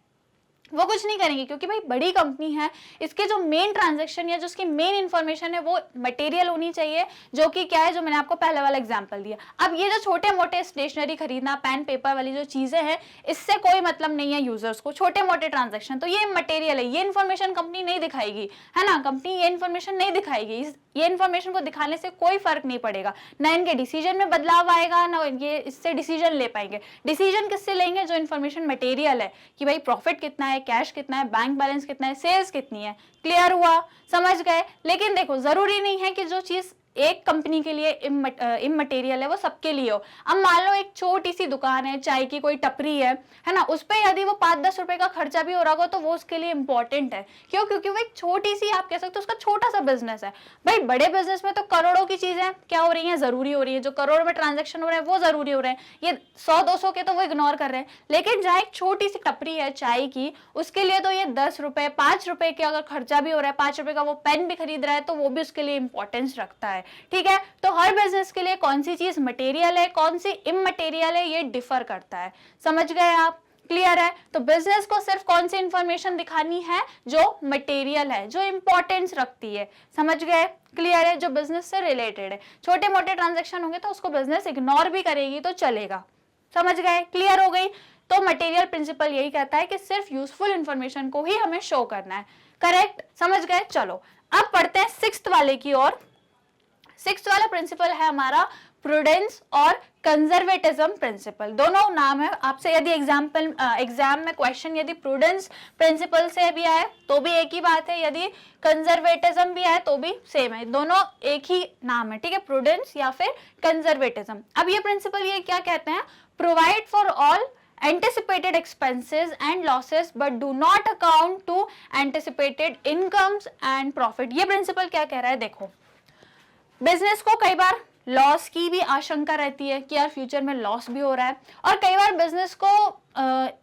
वो कुछ नहीं करेंगे क्योंकि भाई बड़ी कंपनी है। इसके जो मेन ट्रांजैक्शन या जो उसकी मेन इंफॉर्मेशन है वो मटेरियल होनी चाहिए, जो कि क्या है, जो मैंने आपको पहले वाला एग्जांपल दिया। अब ये जो छोटे मोटे स्टेशनरी खरीदना, पेन पेपर वाली जो चीजें हैं, इससे कोई मतलब नहीं है यूजर्स को, छोटे मोटे ट्रांजेक्शन, तो ये मटेरियल है। ये इन्फॉर्मेशन कंपनी नहीं दिखाएगी, है ना, कंपनी ये इन्फॉर्मेशन नहीं दिखाएगी। ये इन्फॉर्मेशन को दिखाने से कोई फर्क नहीं पड़ेगा, ना इनके डिसीजन में बदलाव आएगा, ना ये इससे डिसीजन ले पाएंगे। डिसीजन किससे लेंगे? जो इन्फॉर्मेशन मटेरियल है कि भाई प्रॉफिट कितना है, कैश कितना है, बैंक बैलेंस कितना है, सेल्स कितनी है। क्लियर हुआ? समझ गए? लेकिन देखो, जरूरी नहीं है कि जो चीज एक कंपनी के लिए इमटेरियल है वो सबके लिए हो। अब मान लो एक छोटी सी दुकान है, चाय की कोई टपरी है ना, उस पर यदि वो 5-10 रुपए का खर्चा भी हो रहा होगा तो वो उसके लिए इंपॉर्टेंट है। क्यों? क्योंकि वो एक छोटी सी, आप कह सकते हो उसका छोटा सा बिजनेस है। भाई बड़े बिजनेस में तो करोड़ों की चीजें क्या हो रही है, जरूरी हो रही है, जो करोड़ में ट्रांजेक्शन हो रहे हैं वो जरूरी हो रहे हैं, ये 100-200 के तो वो इग्नोर कर रहे हैं। लेकिन जहाँ एक छोटी सी टपरी है चाय की, उसके लिए तो ये 10 रुपए 5 रुपए के अगर खर्चा भी हो रहा है, 5 रुपए का वो पेन भी खरीद रहा है, तो वो भी उसके लिए इंपॉर्टेंस रखता है। ठीक है, तो हर बिजनेस के लिए कौन सी चीज मटेरियल है, कौन सी इमटेरियल है, ये डिफर करता है। समझ गए आप? क्लियर है? तो बिजनेस को सिर्फ कौन सी इंफॉर्मेशन दिखानी है? जो मटेरियल है, जो इंपॉर्टेंस रखती है। समझ गए? क्लियर है? जो बिजनेस से रिलेटेड है। छोटे मोटे ट्रांजेक्शन होंगे तो उसको बिजनेस इग्नोर भी करेगी तो चलेगा। समझ गए? क्लियर हो गई? तो मटेरियल प्रिंसिपल यही कहता है कि सिर्फ यूजफुल इंफॉर्मेशन को ही हमें शो करना है। करेक्ट? समझ गए? चलो अब पढ़ते हैं 6th वाले की ओर। 6th वाला प्रिंसिपल है हमारा प्रूडेंस और कंजर्वेटिज्म प्रिंसिपल। दोनों नाम है। आपसे यदि एग्जाम में क्वेश्चन यदि प्रूडेंस प्रिंसिपल से भी आए तो भी एक ही बात है, यदि कंजर्वेटिज्म भी आए तो भी सेम है, दोनों एक ही नाम है। ठीक है, प्रूडेंस या फिर कंजर्वेटिज्म। अब ये प्रिंसिपल ये क्या कहते हैं? Provide for all anticipated expenses and losses but do not account to anticipated incomes and profit। ये प्रिंसिपल क्या कह रहा है? देखो, बिजनेस को कई बार लॉस की भी आशंका रहती है कि यार फ्यूचर में लॉस भी हो रहा है, और कई बार बिजनेस को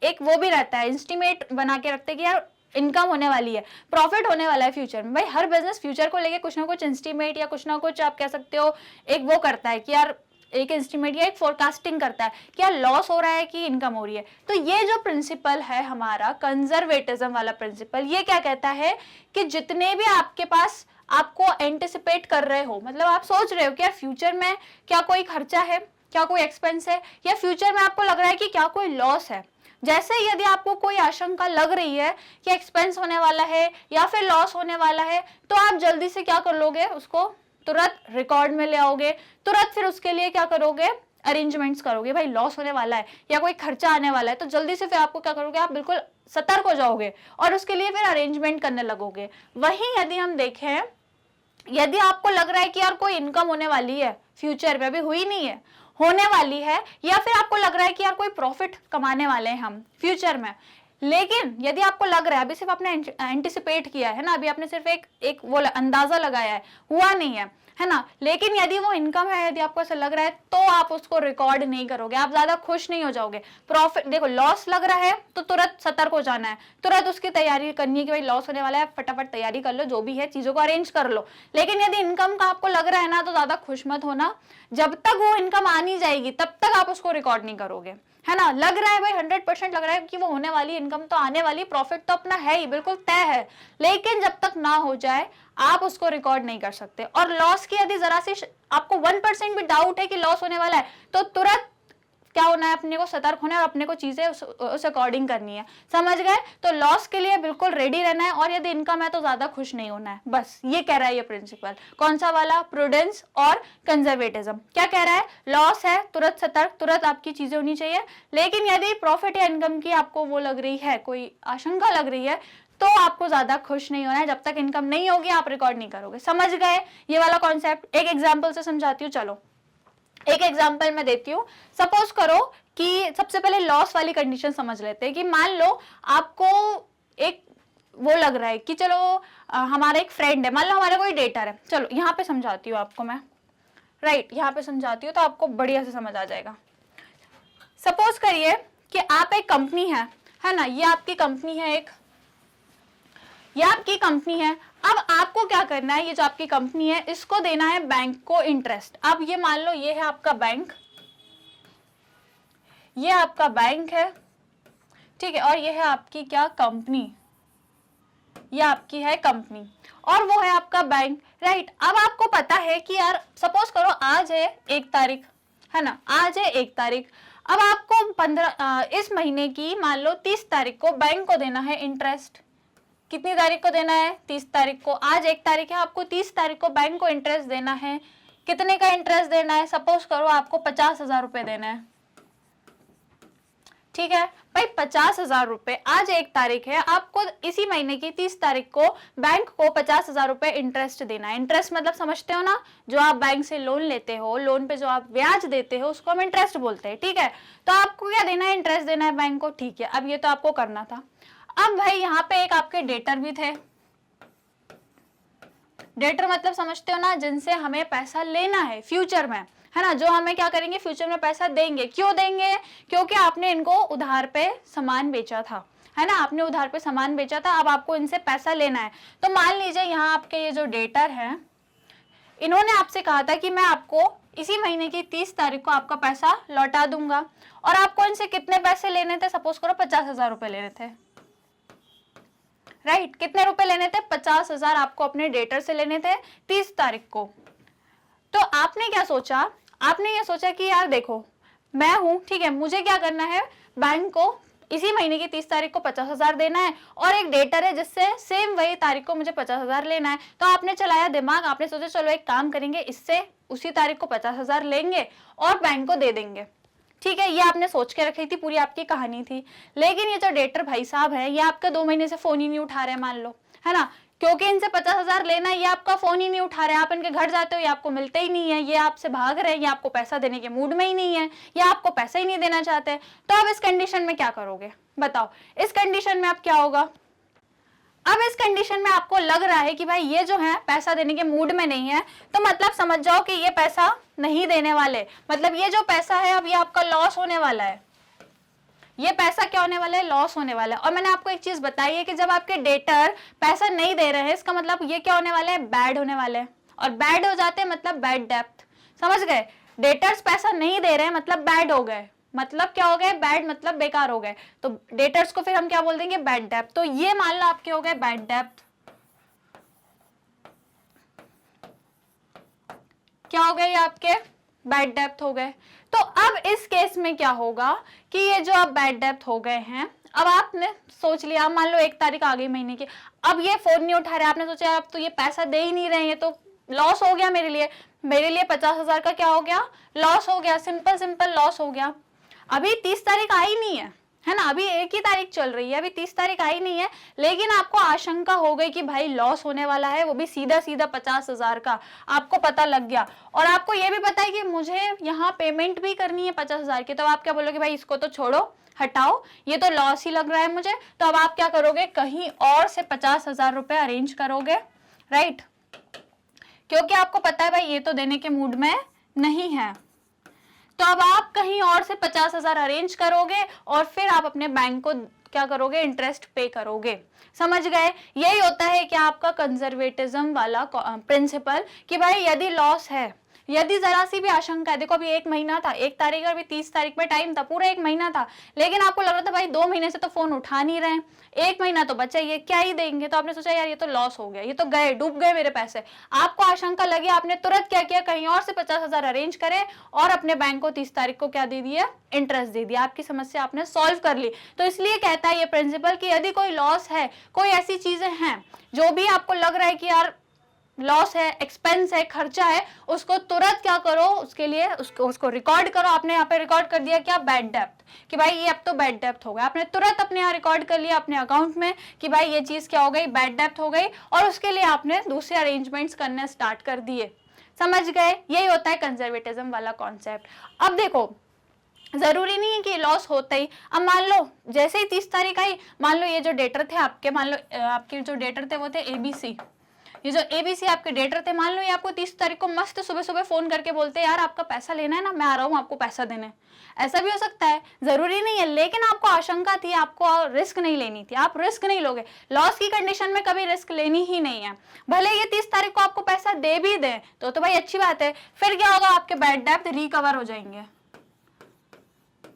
एक वो भी रहता है, एस्टिमेट बना के रखते हैं कि यार इनकम होने वाली है, प्रॉफिट होने वाला है फ्यूचर में। भाई हर बिजनेस फ्यूचर को लेके कुछ ना कुछ एस्टिमेट या कुछ ना कुछ आप कह सकते हो एक वो करता है कि यार एक एस्टिमेट या एक फोरकास्टिंग करता है कि यार लॉस हो रहा है कि इनकम हो रही है। तो ये जो प्रिंसिपल है हमारा कंजर्वेटिज्म वाला प्रिंसिपल, ये क्या कहता है कि जितने भी आपके पास आपको एंटिसिपेट कर रहे हो, मतलब आप सोच रहे हो कि यार फ्यूचर में क्या कोई खर्चा है, क्या कोई एक्सपेंस है, या फ्यूचर में आपको लग रहा है कि क्या कोई लॉस है। जैसे यदि आपको कोई आशंका लग रही है कि एक्सपेंस होने वाला है या फिर लॉस होने वाला है, तो आप जल्दी से क्या कर लोगे, उसको तुरंत रिकॉर्ड में ले आओगे, तुरंत फिर उसके लिए क्या करोगे, अरेंजमेंट्स करोगे। भाई लॉस होने वाला है या कोई खर्चा आने वाला है, तो जल्दी से फिर आपको क्या करोगे, आप बिल्कुल सतर्क हो जाओगे और उसके लिए फिर अरेंजमेंट करने लगोगे। वहीं यदि हम देखें, यदि आपको लग रहा है कि यार कोई इनकम होने वाली है फ्यूचर में, अभी हुई नहीं है, होने वाली है, या फिर आपको लग रहा है कि यार कोई प्रॉफिट कमाने वाले हैं हम फ्यूचर में, लेकिन यदि आपको लग रहा है, अभी सिर्फ आपने एंटिसिपेट किया है ना, अभी आपने सिर्फ एक वो अंदाजा लगाया है, हुआ नहीं है ना, लेकिन यदि वो इनकम है, यदि आपको ऐसा लग रहा है, तो आप उसको रिकॉर्ड नहीं करोगे, आप ज्यादा खुश नहीं हो जाओगे। प्रॉफिट देखो, लॉस लग रहा है तो तुरंत सतर्क हो जाना है, तुरंत उसकी तैयारी करनी है कि भाई लॉस होने वाला है, फटाफट तैयारी कर लो, जो भी है चीजों को अरेंज कर लो। लेकिन यदि इनकम का आपको लग रहा है ना, तो ज्यादा खुश मत होना, जब तक वो इनकम आ नहीं जाएगी तब तक आप उसको रिकॉर्ड नहीं करोगे, है ना। लग रहा है भाई 100% लग रहा है कि वो होने वाली, इनकम तो आने वाली, प्रॉफिट तो अपना है ही, बिल्कुल तय है, लेकिन जब तक ना हो जाए आप उसको रिकॉर्ड नहीं कर सकते। और लॉस की यदि जरा सी आपको 1% भी डाउट है कि लॉस होने वाला है, तो तुरंत क्या होना है, अपने को सतर्क होना है और अपने को चीजें उस अकॉर्डिंग करनी है, समझ गए। तो लॉस के लिए बिल्कुल रेडी रहना है, और यदि इनकम है तो ज्यादा खुश नहीं होना है, बस ये कह रहा है ये प्रिंसिपल। कौन सा वाला, प्रूडेंस और कंजर्वेटिज्म। क्या कह रहा है, लॉस है तुरंत सतर्क, तुरंत आपकी चीजें होनी चाहिए, लेकिन यदि प्रॉफिट या इनकम की आपको वो लग रही है, कोई आशंका लग रही है, तो आपको ज्यादा खुश नहीं होना है, जब तक इनकम नहीं होगी आप रिकॉर्ड नहीं करोगे। समझ गए ये वाला कॉन्सेप्ट। एक एग्जांपल से समझाती हूँ, चलो एक एग्जांपल मैं देती हूँ। सपोज करो कि सबसे पहले लॉस वाली कंडीशन समझ लेते हैं कि मान लो आपको एक वो लग रहा है कि चलो हमारा एक फ्रेंड है, मान लो हमारा कोई डेटर है, चलो यहाँ पे समझाती हूँ आपको मैं, राइट, यहाँ पे समझाती हूँ तो आपको बढ़िया से समझ आ जाएगा। सपोज करिए कि आप एक कंपनी है ना, ये आपकी कंपनी है, एक ये आपकी कंपनी है। अब आपको क्या करना है, ये जो आपकी कंपनी है इसको देना है बैंक को इंटरेस्ट। अब ये मान लो ये है आपका बैंक, ये आपका बैंक है, ठीक है, और ये है आपकी क्या, कंपनी, ये आपकी है कंपनी और वो है आपका बैंक, राइट। अब आपको पता है कि यार सपोज करो आज है 1 तारीख, है ना, आज है 1 तारीख। अब आपको 15 इस महीने की मान लो 30 तारीख को बैंक को देना है इंटरेस्ट। कितनी तारीख को देना है, 30 तारीख को। आज 1 तारीख है, आपको 30 तारीख को बैंक को इंटरेस्ट देना है। कितने का इंटरेस्ट देना है, सपोज करो आपको 50,000 रुपए देना है, ठीक है भाई। 50,000 रुपए, आज 1 तारीख है, आपको इसी महीने की 30 तारीख को बैंक को 50,000 रुपए इंटरेस्ट देना है। इंटरेस्ट मतलब समझते हो ना, जो आप बैंक से लोन लेते हो, लोन पे जो आप ब्याज देते हो उसको हम इंटरेस्ट बोलते हैं, ठीक है। तो आपको क्या देना है, इंटरेस्ट देना है बैंक को, ठीक है। अब ये तो आपको करना था। अब भाई यहाँ पे एक आपके डेटर भी थे, डेटर मतलब समझते हो ना, जिनसे हमें पैसा लेना है फ्यूचर में, है ना, जो हमें क्या करेंगे, फ्यूचर में पैसा देंगे। क्यों देंगे, क्योंकि आपने इनको उधार पे सामान बेचा था, है ना, आपने उधार पे सामान बेचा था, अब आपको इनसे पैसा लेना है। तो मान लीजिए यहाँ आपके ये जो डेटर है, इन्होंने आपसे कहा था कि मैं आपको इसी महीने की 30 तारीख को आपका पैसा लौटा दूंगा, और आपको इनसे कितने पैसे लेने थे, सपोज करो 50,000 रुपए लेने थे, राइट। कितने रुपए लेने थे, 50,000 आपको अपने डेटर से लेने थे 30 तारीख को। तो आपने क्या सोचा, आपने ये सोचा कि यार देखो मैं हूं, ठीक है, मुझे क्या करना है, बैंक को इसी महीने की 30 तारीख को 50,000 देना है, और एक डेटर है जिससे सेम वही तारीख को मुझे 50,000 लेना है। तो आपने चलाया दिमाग, आपने सोचा चलो एक काम करेंगे, इससे उसी तारीख को 50,000 लेंगे और बैंक को दे देंगे, ठीक है। ये आपने सोच के रखी थी, पूरी आपकी कहानी थी। लेकिन ये जो डेटर भाई साहब है, ये आपका 2 महीने से फोन ही नहीं उठा रहे, मान लो, है ना, क्योंकि इनसे 50,000 लेना है, ये आपका फोन ही नहीं उठा रहे, आप इनके घर जाते हो ये आपको मिलते ही नहीं है, ये आपसे भाग रहे हैं, ये आपको पैसा देने के मूड में ही नहीं है, या आपको पैसा ही नहीं देना चाहते। तो अब इस कंडीशन में क्या करोगे, बताओ, इस कंडीशन में आप क्या होगा, अब इस कंडीशन में आपको लग रहा है कि भाई ये जो है पैसा देने के मूड में नहीं है, तो मतलब समझ जाओ कि ये पैसा नहीं देने वाले, मतलब ये जो पैसा है अब ये आपका लॉस होने वाला है। ये पैसा क्या होने वाला है? लॉस होने वाला है। और मैंने आपको एक चीज बताई है कि जब आपके डेटर पैसा नहीं दे रहे हैं, इसका मतलब ये क्या होने वाला है? बैड होने वाले हैं। और बैड हो जाते हैं मतलब बैड डेप्थ, समझ गए? डेटर्स पैसा नहीं दे रहे हैं मतलब बैड हो गए, मतलब क्या हो गए? बैड मतलब बेकार हो गए। तो डेटर्स को फिर हम क्या बोल देंगे? Bad depth. तो ये मान लो आपके हो गए बैड डेप्थ। क्या हो गए? ये आपके बैड डेप्थ हो गए। तो अब इस केस में क्या होगा कि ये जो अब बैड डेप्थ हो गए हैं, अब आपने सोच लिया, मान लो 1 तारीख आ गई महीने की, अब ये फोन नहीं उठा रहे, आपने सोचा अब तो ये पैसा दे ही नहीं रहे हैं, तो लॉस हो गया मेरे लिए। मेरे लिए 50,000 का क्या हो गया? लॉस हो गया। सिंपल लॉस हो गया। अभी 30 तारीख आई नहीं है ना, अभी 1 ही तारीख चल रही है, अभी 30 तारीख आई नहीं है, लेकिन आपको आशंका हो गई कि भाई लॉस होने वाला है, वो भी सीधा 50,000 का, आपको पता लग गया। और आपको ये भी पता है कि मुझे यहाँ पेमेंट भी करनी है 50,000 की, तो आप क्या बोलोगे? भाई इसको तो छोड़ो, हटाओ, ये तो लॉस ही लग रहा है मुझे। तो अब आप क्या करोगे? कहीं और से 50,000 रुपए अरेंज करोगे, राइट? क्योंकि आपको पता है भाई ये तो देने के मूड में नहीं है। तो अब आप कहीं और से 50,000 अरेंज करोगे और फिर आप अपने बैंक को क्या करोगे? इंटरेस्ट पे करोगे। समझ गए? यही होता है कि आपका कंजर्वेटिज्म वाला प्रिंसिपल कि भाई यदि लॉस है, यदि जरा सी भी आशंका है, देखो अभी 1 महीना था, 1 तारीख और अभी 30 तारीख में टाइम था, पूरा 1 महीना था, लेकिन आपको लग रहा था भाई 2 महीने से तो फोन उठा नहीं रहे, 1 महीना तो बचा, ये क्या ही देंगे, तो आपने सोचा यार ये तो लॉस हो गया, ये तो गए, डूब गए मेरे पैसे। आपको आशंका लगी, आपने तुरंत क्या किया? कहीं और से 50,000 अरेंज करे और अपने बैंक को 30 तारीख को क्या दे दिया? इंटरेस्ट दे दिया। आपकी समस्या आपने सॉल्व कर ली। तो इसलिए कहता है ये प्रिंसिपल कि यदि कोई लॉस है, कोई ऐसी चीजें हैं जो भी आपको लग रहा है कि यार लॉस है, एक्सपेंस है, खर्चा है, उसको तुरंत क्या करो? उसके लिए उसको रिकॉर्ड करो। आपने यहाँ पे रिकॉर्ड कर दिया क्या? बैड डेप्थ, कि भाई ये अब तो बैड डेप्थ हो गया। आपने तुरंत अपने यहाँ रिकॉर्ड कर लिया अपने अकाउंट में कि भाई ये चीज क्या हो गई? बैड डेप्थ हो गई, और उसके लिए आपने दूसरे अरेंजमेंट्स करने स्टार्ट कर दिए। समझ गए? यही होता है कंजर्वेटिज्म वाला कॉन्सेप्ट। अब देखो, जरूरी नहीं है कि लॉस होता ही। अब मान लो जैसे ही 30 तारीख आई, मान लो ये जो डेटर थे आपके, मान लो आपके जो डेटर थे वो थे ABC, ये जो ABC आपके डेटर थे, मान लो ये आपको 30 तारीख को मस्त सुबह सुबह फोन करके बोलते हैं यार आपका पैसा लेना है ना, मैं आ रहा हूँ आपको पैसा देने। ऐसा भी हो सकता है, जरूरी नहीं है, लेकिन आपको आशंका थी, आपको रिस्क नहीं लेनी थी, आप रिस्क नहीं लोगे। लॉस की कंडीशन में कभी रिस्क लेनी ही नहीं है। भले ये 30 तारीख को आपको पैसा दे भी दे तो भाई अच्छी बात है, फिर क्या होगा? आपके बैड डेप्थ रिकवर हो जाएंगे।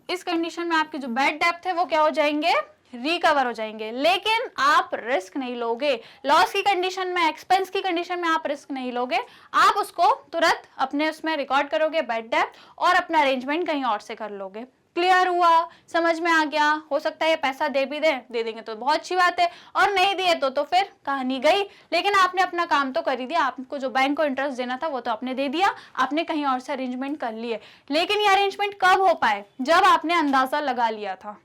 इस कंडीशन में आपके जो बैड डेप्थ है वो क्या हो जाएंगे? रिकवर हो जाएंगे। लेकिन आप रिस्क नहीं लोगे। लॉस की कंडीशन में, एक्सपेंस की कंडीशन में आप रिस्क नहीं लोगे, आप उसको तुरंत अपने उसमें रिकॉर्ड करोगे बैड डेप्थ, और अपना अरेंजमेंट कहीं और से कर लोगे। क्लियर हुआ? समझ में आ गया? हो सकता है ये पैसा दे भी दे देंगे तो बहुत अच्छी बात है, और नहीं दिए तो फिर कहानी गई। लेकिन आपने अपना काम तो कर ही दिया, आपको जो बैंक को इंटरेस्ट देना था वो तो आपने दे दिया, आपने कहीं और से अरेंजमेंट कर लिए। लेकिन ये अरेंजमेंट कब हो पाए? जब आपने अंदाजा लगा लिया था।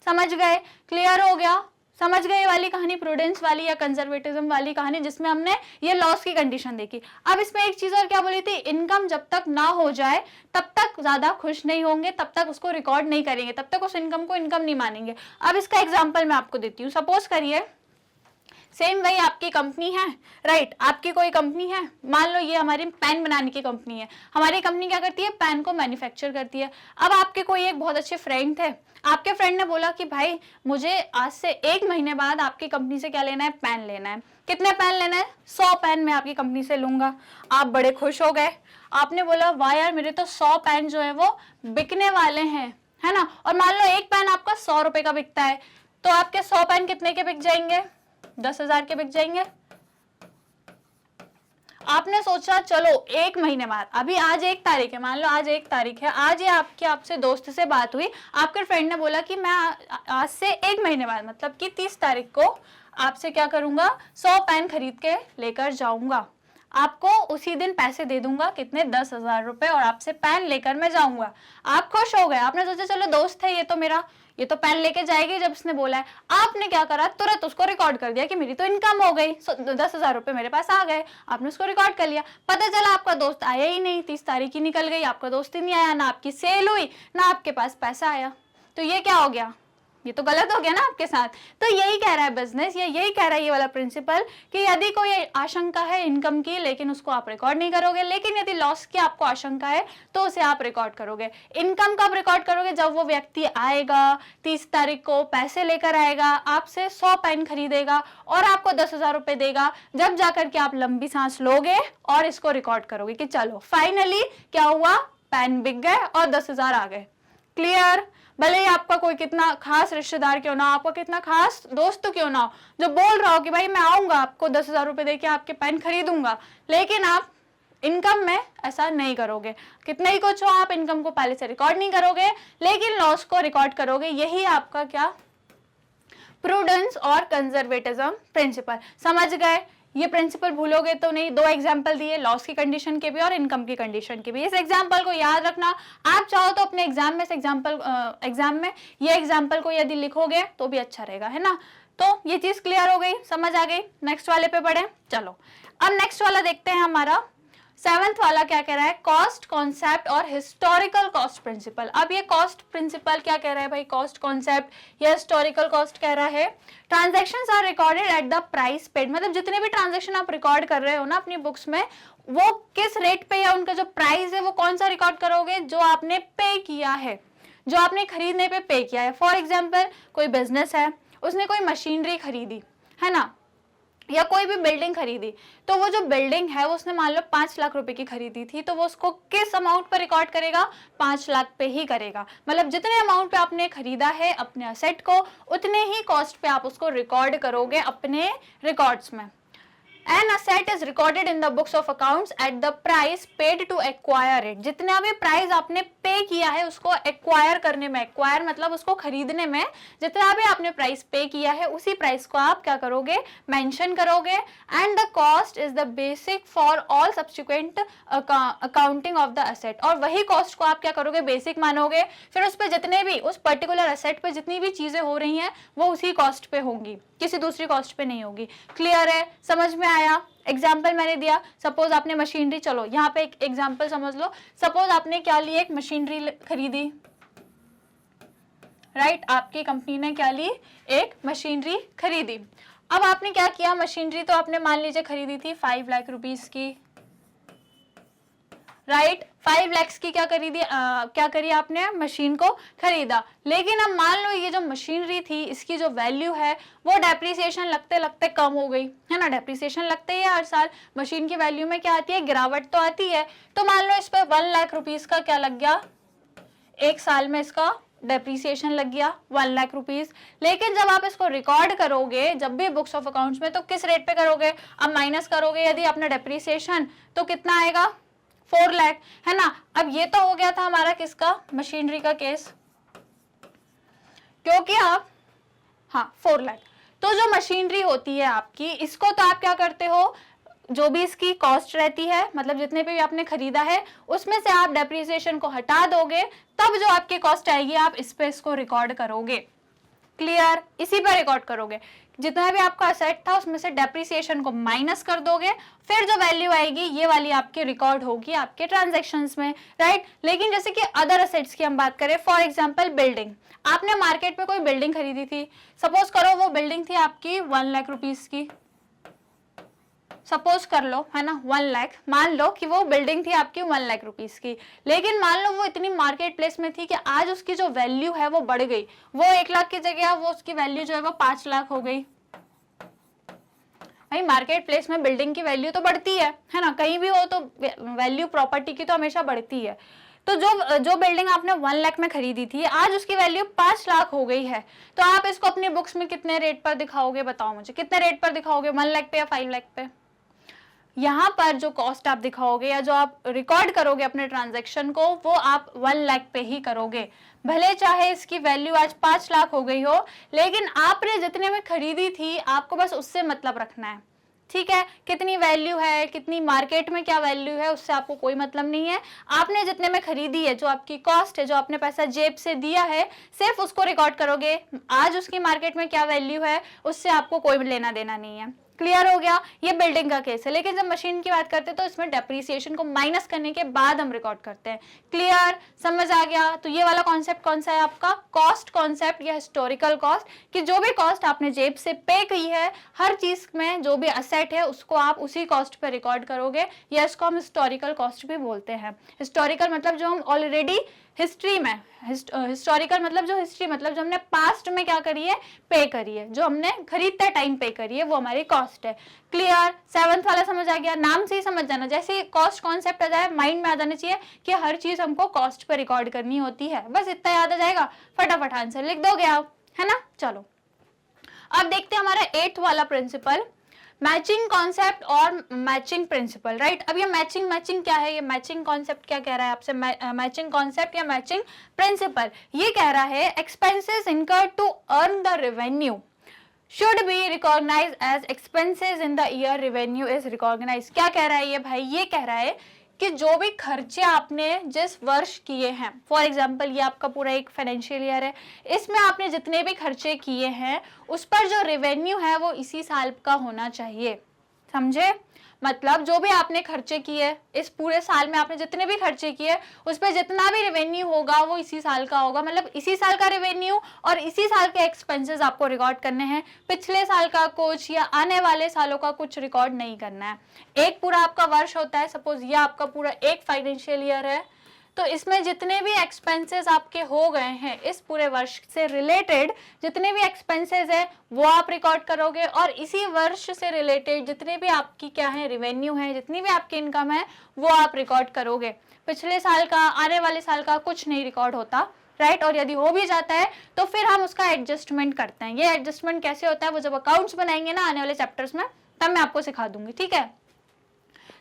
समझ गए? क्लियर हो गया? समझ गए वाली कहानी, प्रूडेंस वाली या कंजर्वेटिज्म वाली कहानी, जिसमें हमने ये लॉस की कंडीशन देखी। अब इसमें एक चीज और क्या बोली थी? इनकम जब तक ना हो जाए तब तक ज्यादा खुश नहीं होंगे, तब तक उसको रिकॉर्ड नहीं करेंगे, तब तक उस इनकम को इनकम नहीं मानेंगे। अब इसका एग्जाम्पल मैं आपको देती हूँ। सपोज करिए सेम वही आपकी कंपनी है, राइट? आपकी कोई कंपनी है, मान लो ये हमारी पेन बनाने की कंपनी है। हमारी कंपनी क्या करती है? पेन को मैन्युफैक्चर करती है। अब आपके कोई एक बहुत अच्छे फ्रेंड थे, आपके फ्रेंड ने बोला कि भाई मुझे आज से 1 महीने बाद आपकी कंपनी से क्या लेना है? पेन लेना है। कितने पेन लेना है? 100 पेन मैं आपकी कंपनी से लूंगा। आप बड़े खुश हो गए, आपने बोला वाह यार मेरे तो 100 पेन जो है वो बिकने वाले हैं, है ना? और मान लो एक पेन आपका 100 रुपए का बिकता है, तो आपके 100 पेन कितने के बिक जाएंगे? 10,000 के बिक जाएंगे। आपने सोचा चलो 1 महीने बाद, अभी आज 1 तारीख है, मान लो आज 1 तारीख है, आज ये आपसे दोस्त से बात हुई, आपके फ्रेंड ने बोला कि मैं आज से 1 महीने बाद मतलब कि 30 तारीख को आपसे क्या करूंगा? 100 पेन खरीद के लेकर जाऊंगा, आपको उसी दिन पैसे दे दूंगा, कितने? 10,000 रुपए, और आपसे पेन लेकर मैं जाऊंगा। आप खुश हो गए, आपने सोचा चलो दोस्त है ये तो पेन लेके जाएगी जब इसने बोला है। आपने क्या करा? तुरंत उसको रिकॉर्ड कर दिया कि मेरी तो इनकम हो गई, 10,000 रुपए मेरे पास आ गए। आपने उसको रिकॉर्ड कर लिया। पता चला आपका दोस्त आया ही नहीं, 30 तारीख ही निकल गई, आपका दोस्त ही नहीं आया, ना आपकी सेल हुई, ना आपके पास पैसा आया। तो ये क्या हो गया? ये तो गलत हो गया ना आपके साथ। तो यही कह रहा है बिजनेस, या यही कह रहा है ये वाला प्रिंसिपल कि यदि कोई आशंका है इनकम की लेकिन उसको आप रिकॉर्ड नहीं करोगे, लेकिन यदि लॉस की आपको आशंका है तो उसे आप रिकॉर्ड करोगे। इनकम कब रिकॉर्ड करोगे? जब वो व्यक्ति आएगा 30 तारीख को, पैसे लेकर आएगा, आपसे 100 पेन खरीदेगा और आपको 10,000 रुपए देगा, जब जाकर के आप लंबी सांस लोगे और इसको रिकॉर्ड करोगे कि चलो फाइनली क्या हुआ, पेन बिक गए और 10,000 आ गए। क्लियर? भले ही आपका कोई कितना खास रिश्तेदार क्यों ना, आपका कितना खास दोस्त क्यों ना हो, जो बोल रहा हो कि भाई मैं आऊंगा आपको 10,000 रुपए देके आपके पेन खरीदूंगा, लेकिन आप इनकम में ऐसा नहीं करोगे। कितना ही कुछ हो, आप इनकम को पहले से रिकॉर्ड नहीं करोगे लेकिन लॉस को रिकॉर्ड करोगे। यही आपका क्या, प्रूडेंस और कंजर्वेटिज्म प्रिंसिपल। समझ गए? ये प्रिंसिपल भूलोगे तो नहीं। 2 एग्जाम्पल दिए, लॉस की कंडीशन के भी और इनकम की कंडीशन के भी। इस एग्जाम्पल को याद रखना। आप चाहो तो अपने एग्जाम में एग्जाम में ये एग्जाम्पल को यदि लिखोगे तो भी अच्छा रहेगा, है ना। तो ये चीज क्लियर हो गई, समझ आ गई। नेक्स्ट वाले पे बढ़े। चलो अब नेक्स्ट वाला देखते हैं हमारा 7th वाला क्या कह रहा है, कॉस्ट कॉन्सेप्ट और हिस्टोरिकल कॉस्ट प्रिंसिपल। अब ये कॉस्ट प्रिंसिपल क्या कह रहा है भाई, कॉस्ट कॉन्सेप्ट या हिस्टोरिकल कॉस्ट कह रहा है transactions are recorded at the price paid. मतलब जितने भी ट्रांजैक्शन आप रिकॉर्ड कर रहे हो ना अपनी बुक्स में, वो किस रेट पे या उनका जो प्राइस है वो कौन सा रिकॉर्ड करोगे, जो आपने पे किया है, जो आपने खरीदने पे पे किया है। फॉर एग्जाम्पल कोई बिजनेस है, उसने कोई मशीनरी खरीदी है ना, या कोई भी बिल्डिंग खरीदी, तो वो जो बिल्डिंग है वो उसने मान लो 5 लाख रुपए की खरीदी थी, तो वो उसको किस अमाउंट पर रिकॉर्ड करेगा, 5 लाख पे ही करेगा। मतलब जितने अमाउंट पे आपने खरीदा है अपने असेट को, उतने ही कॉस्ट पे आप उसको रिकॉर्ड करोगे अपने रिकॉर्ड्स में। An asset is recorded in the books of accounts at the price paid to acquire it। जितना भी प्राइस आपने पे किया है उसको एक्वायर करने में, एक्वायर मतलब उसको खरीदने में, जितना भी आपने प्राइस पे किया है उसी प्राइस को आप क्या करोगे, मेंशन करोगे। And the cost is the basic for all subsequent accounting of the asset. और वही कॉस्ट को आप क्या करोगे, बेसिक मानोगे। फिर उस पर जितने भी, उस पर्टिकुलर असेट पे जितनी भी चीजें हो रही हैं वो उसी कॉस्ट पे होंगी, किसी दूसरी कॉस्ट पे नहीं होगी। क्लियर है? समझ में आया? एग्जाम्पल मैंने दिया, सपोज आपने मशीनरी, चलो यहाँ पे एक एग्जाम्पल समझ लो। सपोज आपने क्या ली, एक मशीनरी खरीदी, राइट, आपकी कंपनी ने क्या ली, एक मशीनरी खरीदी। अब आपने क्या किया, मशीनरी तो आपने मान लीजिए खरीदी थी 5 लाख रुपीस की, राइट, 5 लाख की क्या खरीदी, क्या करी आपने, मशीन को खरीदा। लेकिन अब मान लो ये जो मशीनरी थी इसकी जो वैल्यू है वो डेप्रिसिएशन लगते लगते कम हो गई, है ना। डेप्रिसिएशन लगते ही हर साल मशीन की वैल्यू में क्या आती है, गिरावट तो आती है। तो मान लो इस पर 1 लाख रुपीस का क्या लग गया, एक साल में इसका डेप्रिसिएशन लग गया 1 लाख रुपीस। लेकिन जब आप इसको रिकॉर्ड करोगे, जब भी बुक्स ऑफ अकाउंट्स में, तो किस रेट पे करोगे, अब माइनस करोगे यदि अपना डेप्रिसिएशन, तो कितना आएगा, 4 लाख, है ना। अब ये तो हो गया था हमारा किसका, मशीनरी का केस, क्योंकि आप, हाँ 4 लाख। तो जो मशीनरी होती है आपकी, इसको तो आप क्या करते हो, जो भी इसकी कॉस्ट रहती है, मतलब जितने पे भी आपने खरीदा है उसमें से आप डेप्रिसिएशन को हटा दोगे, तब जो आपकी कॉस्ट आएगी आप इस पे इसको रिकॉर्ड करोगे। क्लियर? इसी पर रिकॉर्ड करोगे। जितना भी आपका असेट था उसमें से डेप्रिसिएशन को माइनस कर दोगे, फिर जो वैल्यू आएगी ये वाली आपकी रिकॉर्ड होगी आपके ट्रांजैक्शंस में, राइट। लेकिन जैसे कि अदर असेट्स की हम बात करें, फॉर एग्जांपल बिल्डिंग, आपने मार्केट में कोई बिल्डिंग खरीदी थी, सपोज करो वो बिल्डिंग थी आपकी 1 लाख रुपीस की, सपोज कर लो, है ना, 1 लाख, मान लो कि वो बिल्डिंग थी आपकी 1 लाख रुपीस की। लेकिन मान लो वो इतनी मार्केट प्लेस में थी कि आज उसकी जो वैल्यू है वो बढ़ गई, वो 1 लाख की जगह वो उसकी वैल्यू जो है वो 5 लाख हो गई। भाई मार्केट प्लेस में बिल्डिंग की वैल्यू तो बढ़ती है ना, कहीं भी हो तो वैल्यू प्रॉपर्टी की तो हमेशा बढ़ती है। तो जो बिल्डिंग आपने 1 लाख में खरीदी थी, आज उसकी वैल्यू 5 लाख हो गई है। तो आप इसको अपनी बुक्स में कितने रेट पर दिखाओगे, बताओ मुझे, कितने रेट पर दिखाओगे, 1 लाख पे या 5 लाख पे। यहाँ पर जो कॉस्ट आप दिखाओगे या जो आप रिकॉर्ड करोगे अपने ट्रांजैक्शन को, वो आप 1 लाख पे ही करोगे। भले चाहे इसकी वैल्यू आज 5 लाख हो गई हो, लेकिन आपने जितने में खरीदी थी आपको बस उससे मतलब रखना है, ठीक है। कितनी वैल्यू है, कितनी मार्केट में क्या वैल्यू है, उससे आपको कोई मतलब नहीं है। आपने जितने में खरीदी है, जो आपकी कॉस्ट है, जो आपने पैसा जेब से दिया है, सिर्फ उसको रिकॉर्ड करोगे। आज उसकी मार्केट में क्या वैल्यू है उससे आपको कोई लेना देना नहीं है। क्लियर हो गया, ये बिल्डिंग का केस है। लेकिन जब मशीन की बात करते हैं तो इसमें डेप्रिसिएशन को माइनस करने के बाद हम रिकॉर्ड करते हैं। क्लियर, समझ आ गया। तो ये वाला कॉन्सेप्ट कौन सा है आपका, कॉस्ट कॉन्सेप्ट या हिस्टोरिकल कॉस्ट, कि जो भी कॉस्ट आपने जेब से पे की है, हर चीज में जो भी असेट है उसको आप उसी कॉस्ट पे रिकॉर्ड करोगे, या इसको हम हिस्टोरिकल कॉस्ट भी बोलते हैं। हिस्टोरिकल मतलब जो हम ऑलरेडी हिस्ट्री में, हिस्टोरिकल मतलब जो हिस्ट्री मतलब जो हमने पास्ट में क्या करी है, पे करी है, जो हमने खरीदते टाइम पे करी है, वो हमारी कॉस्ट है। क्लियर, 7th वाला समझ आ गया, नाम से ही समझ जाना, जैसे कॉस्ट कॉन्सेप्ट आ जाए माइंड में आ जाना चाहिए कि हर चीज हमको कॉस्ट पे रिकॉर्ड करनी होती है, बस इतना याद आ जाएगा, फटाफट आंसर लिख दोगे आप, है ना। चलो अब देखते हैं हमारा 8th वाला प्रिंसिपल, मैचिंग कॉन्सेप्ट और मैचिंग प्रिंसिपल, राइट। अब ये मैचिंग क्या है, ये मैचिंग कॉन्सेप्ट क्या कह रहा है आपसे, मैचिंग कॉन्सेप्ट या मैचिंग प्रिंसिपल, ये कह रहा है expenses incurred to earn the revenue should be recognized as expenses in the year revenue is recognized। क्या कह रहा है ये भाई, ये कह रहा है कि जो भी खर्चे आपने जिस वर्ष किए हैं, फॉर एग्जाम्पल ये आपका पूरा एक फाइनेंशियल ईयर है, इसमें आपने जितने भी खर्चे किए हैं उस पर जो रेवेन्यू है वो इसी साल का होना चाहिए, समझे। मतलब जो भी आपने खर्चे किए इस पूरे साल में, आपने जितने भी खर्चे किए उस पर जितना भी रेवेन्यू होगा वो इसी साल का होगा, मतलब इसी साल का रेवेन्यू और इसी साल के एक्सपेंसेस आपको रिकॉर्ड करने हैं, पिछले साल का कुछ या आने वाले सालों का कुछ रिकॉर्ड नहीं करना है। एक पूरा आपका वर्ष होता है, सपोज ये आपका पूरा एक फाइनेंशियल ईयर है, तो इसमें जितने भी एक्सपेंसेस आपके हो गए हैं इस पूरे वर्ष से रिलेटेड, जितने भी एक्सपेंसेस है वो आप रिकॉर्ड करोगे, और इसी वर्ष से रिलेटेड जितने भी आपकी क्या है रेवेन्यू है, जितनी भी आपकी इनकम है वो आप रिकॉर्ड करोगे। पिछले साल का, आने वाले साल का कुछ नहीं रिकॉर्ड होता, राइट। और यदि हो भी जाता है तो फिर हम उसका एडजस्टमेंट करते हैं। ये एडजस्टमेंट कैसे होता है वो जब अकाउंट्स बनाएंगे ना आने वाले चैप्टर्स में, तब मैं आपको सिखा दूंगी, ठीक है।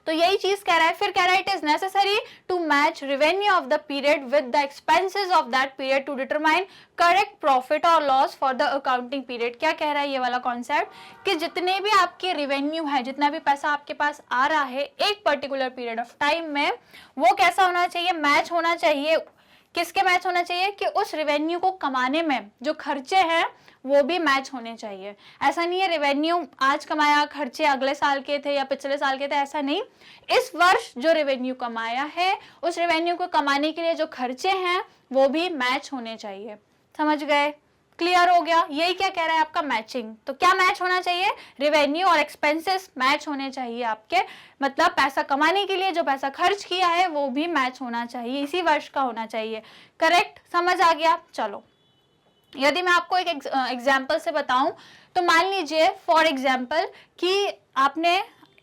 तो यही चीज कह रहा है, फिर कह रहा है it is necessary to match revenue of the period with the expenses of that period to determine correct profit और loss for the accounting period. क्या कह रहा है ये वाला कॉन्सेप्ट, कि जितने भी आपके रेवेन्यू है, जितना भी पैसा आपके पास आ रहा है एक पर्टिकुलर पीरियड ऑफ टाइम में, वो कैसा होना चाहिए, मैच होना चाहिए। किसके मैच होना चाहिए, कि उस रेवेन्यू को कमाने में जो खर्चे हैं वो भी मैच होने चाहिए। ऐसा नहीं है रेवेन्यू आज कमाया, खर्चे अगले साल के थे या पिछले साल के थे, ऐसा नहीं। इस वर्ष जो रेवेन्यू कमाया है उस रेवेन्यू को कमाने के लिए जो खर्चे हैं वो भी मैच होने चाहिए, समझ गए। क्लियर हो गया, यही क्या कह रहा है आपका मैचिंग। तो क्या मैच होना चाहिए, रेवेन्यू और एक्सपेंसेस मैच होने चाहिए आपके, मतलब पैसा कमाने के लिए जो पैसा खर्च किया है वो भी मैच होना चाहिए, इसी वर्ष का होना चाहिए, करेक्ट, समझ आ गया। चलो यदि मैं आपको एक एग्जाम्पल से बताऊं, तो मान लीजिए फॉर एग्जाम्पल कि आपने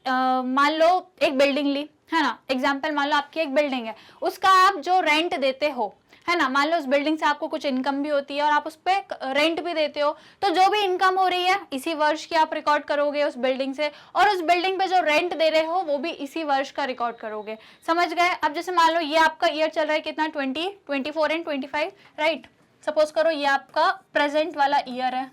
मान लो एक बिल्डिंग ली, है ना, एग्जाम्पल मान लो आपकी एक बिल्डिंग है, उसका आप जो रेंट देते हो, है ना, मान लो उस बिल्डिंग से आपको कुछ इनकम भी होती है और आप उस पर रेंट भी देते हो, तो जो भी इनकम हो रही है इसी वर्ष की आप रिकॉर्ड करोगे उस बिल्डिंग से, और उस बिल्डिंग पे जो रेंट दे रहे हो वो भी इसी वर्ष का रिकॉर्ड करोगे, समझ गए। अब जैसे मान लो ये आपका ईयर चल रहा है कितना, 20, 24 एंड 25, राइट। सपोज करो ये आपका प्रेजेंट वाला ईयर है।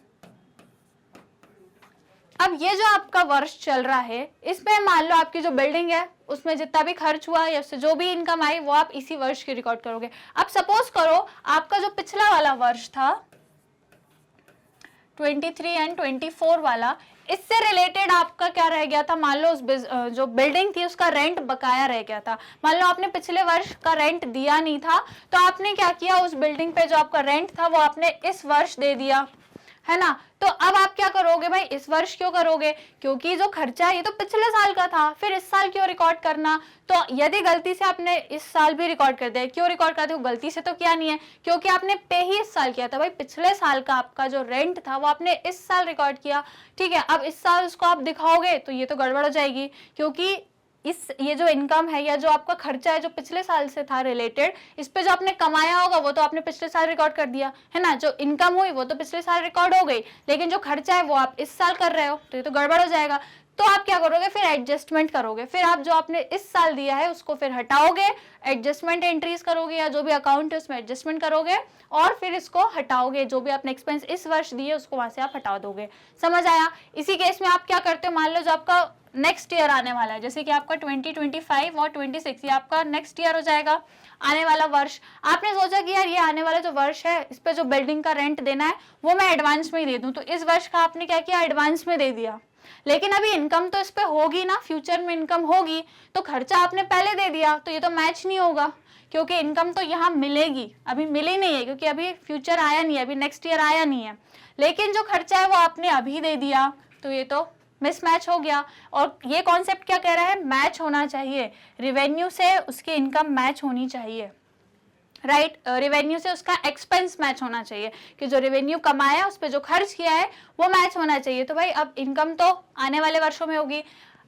अब ये जो आपका वर्ष चल रहा है इसमें मान लो आपकी जो बिल्डिंग है उसमें जितना भी खर्च हुआ या उससे जो भी इनकम आई वो आप इसी वर्ष की रिकॉर्ड करोगे। अब सपोज करो आपका जो पिछला वाला वर्ष था 23 एंड 24 वाला, इससे रिलेटेड आपका क्या रह गया था, मान लो उस जो बिल्डिंग थी उसका रेंट बकाया रह गया था। मान लो आपने पिछले वर्ष का रेंट दिया नहीं था, तो आपने क्या किया, उस बिल्डिंग पे जो आपका रेंट था वो आपने इस वर्ष दे दिया, है ना। तो अब आप क्या करोगे भाई, इस वर्ष क्यों करोगे, क्योंकि जो खर्चा है ये तो पिछले साल का था, फिर इस साल क्यों रिकॉर्ड करना। तो यदि गलती से आपने इस साल भी रिकॉर्ड कर दिया, क्यों रिकॉर्ड करते हो, गलती से तो किया नहीं है, क्योंकि आपने पे ही इस साल किया था। भाई पिछले साल का आपका जो रेंट था वो आपने इस साल रिकॉर्ड किया, ठीक है। अब इस साल उसको आप दिखाओगे तो ये तो गड़बड़ हो जाएगी, क्योंकि ये जो इनकम है या जो आपका खर्चा है जो पिछले साल से था रिलेटेड, इस पे जो आपने कमाया होगा वो तो आपने पिछले साल रिकॉर्ड कर दिया, है ना। जो इनकम हुई वो तो पिछले साल रिकॉर्ड हो गई, लेकिन जो खर्चा है वो आप इस साल कर रहे हो, तो ये तो गड़बड़ हो जाएगा। तो आप क्या करोगे, फिर एडजस्टमेंट करोगे, फिर आप जो आपने इस साल दिया है उसको फिर हटाओगे, एडजस्टमेंट एंट्रीज करोगे या जो भी अकाउंट है उसमें एडजस्टमेंट करोगे, और फिर इसको हटाओगे, जो भी आपने एक्सपेंस इस वर्ष दिए उसको वहां से आप हटा दोगे, समझ आया। इसी केस में आप क्या करते हो, मान लो जो आपका नेक्स्ट ईयर आने वाला है, जैसे कि आपका 2025 और 26 ये आपका नेक्स्ट ईयर हो जाएगा, आने वाला वर्ष। आपने सोचा कि यार ये आने वाला जो वर्ष है इस पे जो बिल्डिंग का रेंट देना है वो मैं एडवांस में ही दे दूं, तो इस वर्ष का आपने क्या किया, एडवांस में दे दिया, लेकिन अभी इनकम तो इस पे होगी ना, फ्यूचर में इनकम होगी, तो खर्चा आपने पहले दे दिया तो ये तो मैच नहीं होगा, क्योंकि इनकम तो यहाँ मिलेगी, अभी मिली नहीं है क्योंकि अभी फ्यूचर आया नहीं है, अभी नेक्स्ट ईयर आया नहीं है। लेकिन जो खर्चा है वो आपने अभी दे दिया, तो ये तो मिसमैच हो गया। और ये कॉन्सेप्ट क्या कह रहा है, मैच होना चाहिए, रिवेन्यू से उसकी इनकम मैच होनी चाहिए, राइट। रेवेन्यू से उसका एक्सपेंस मैच होना चाहिए, कि जो रेवेन्यू कमाया उस पर जो खर्च किया है वो मैच होना चाहिए। तो भाई अब इनकम तो आने वाले वर्षों में होगी,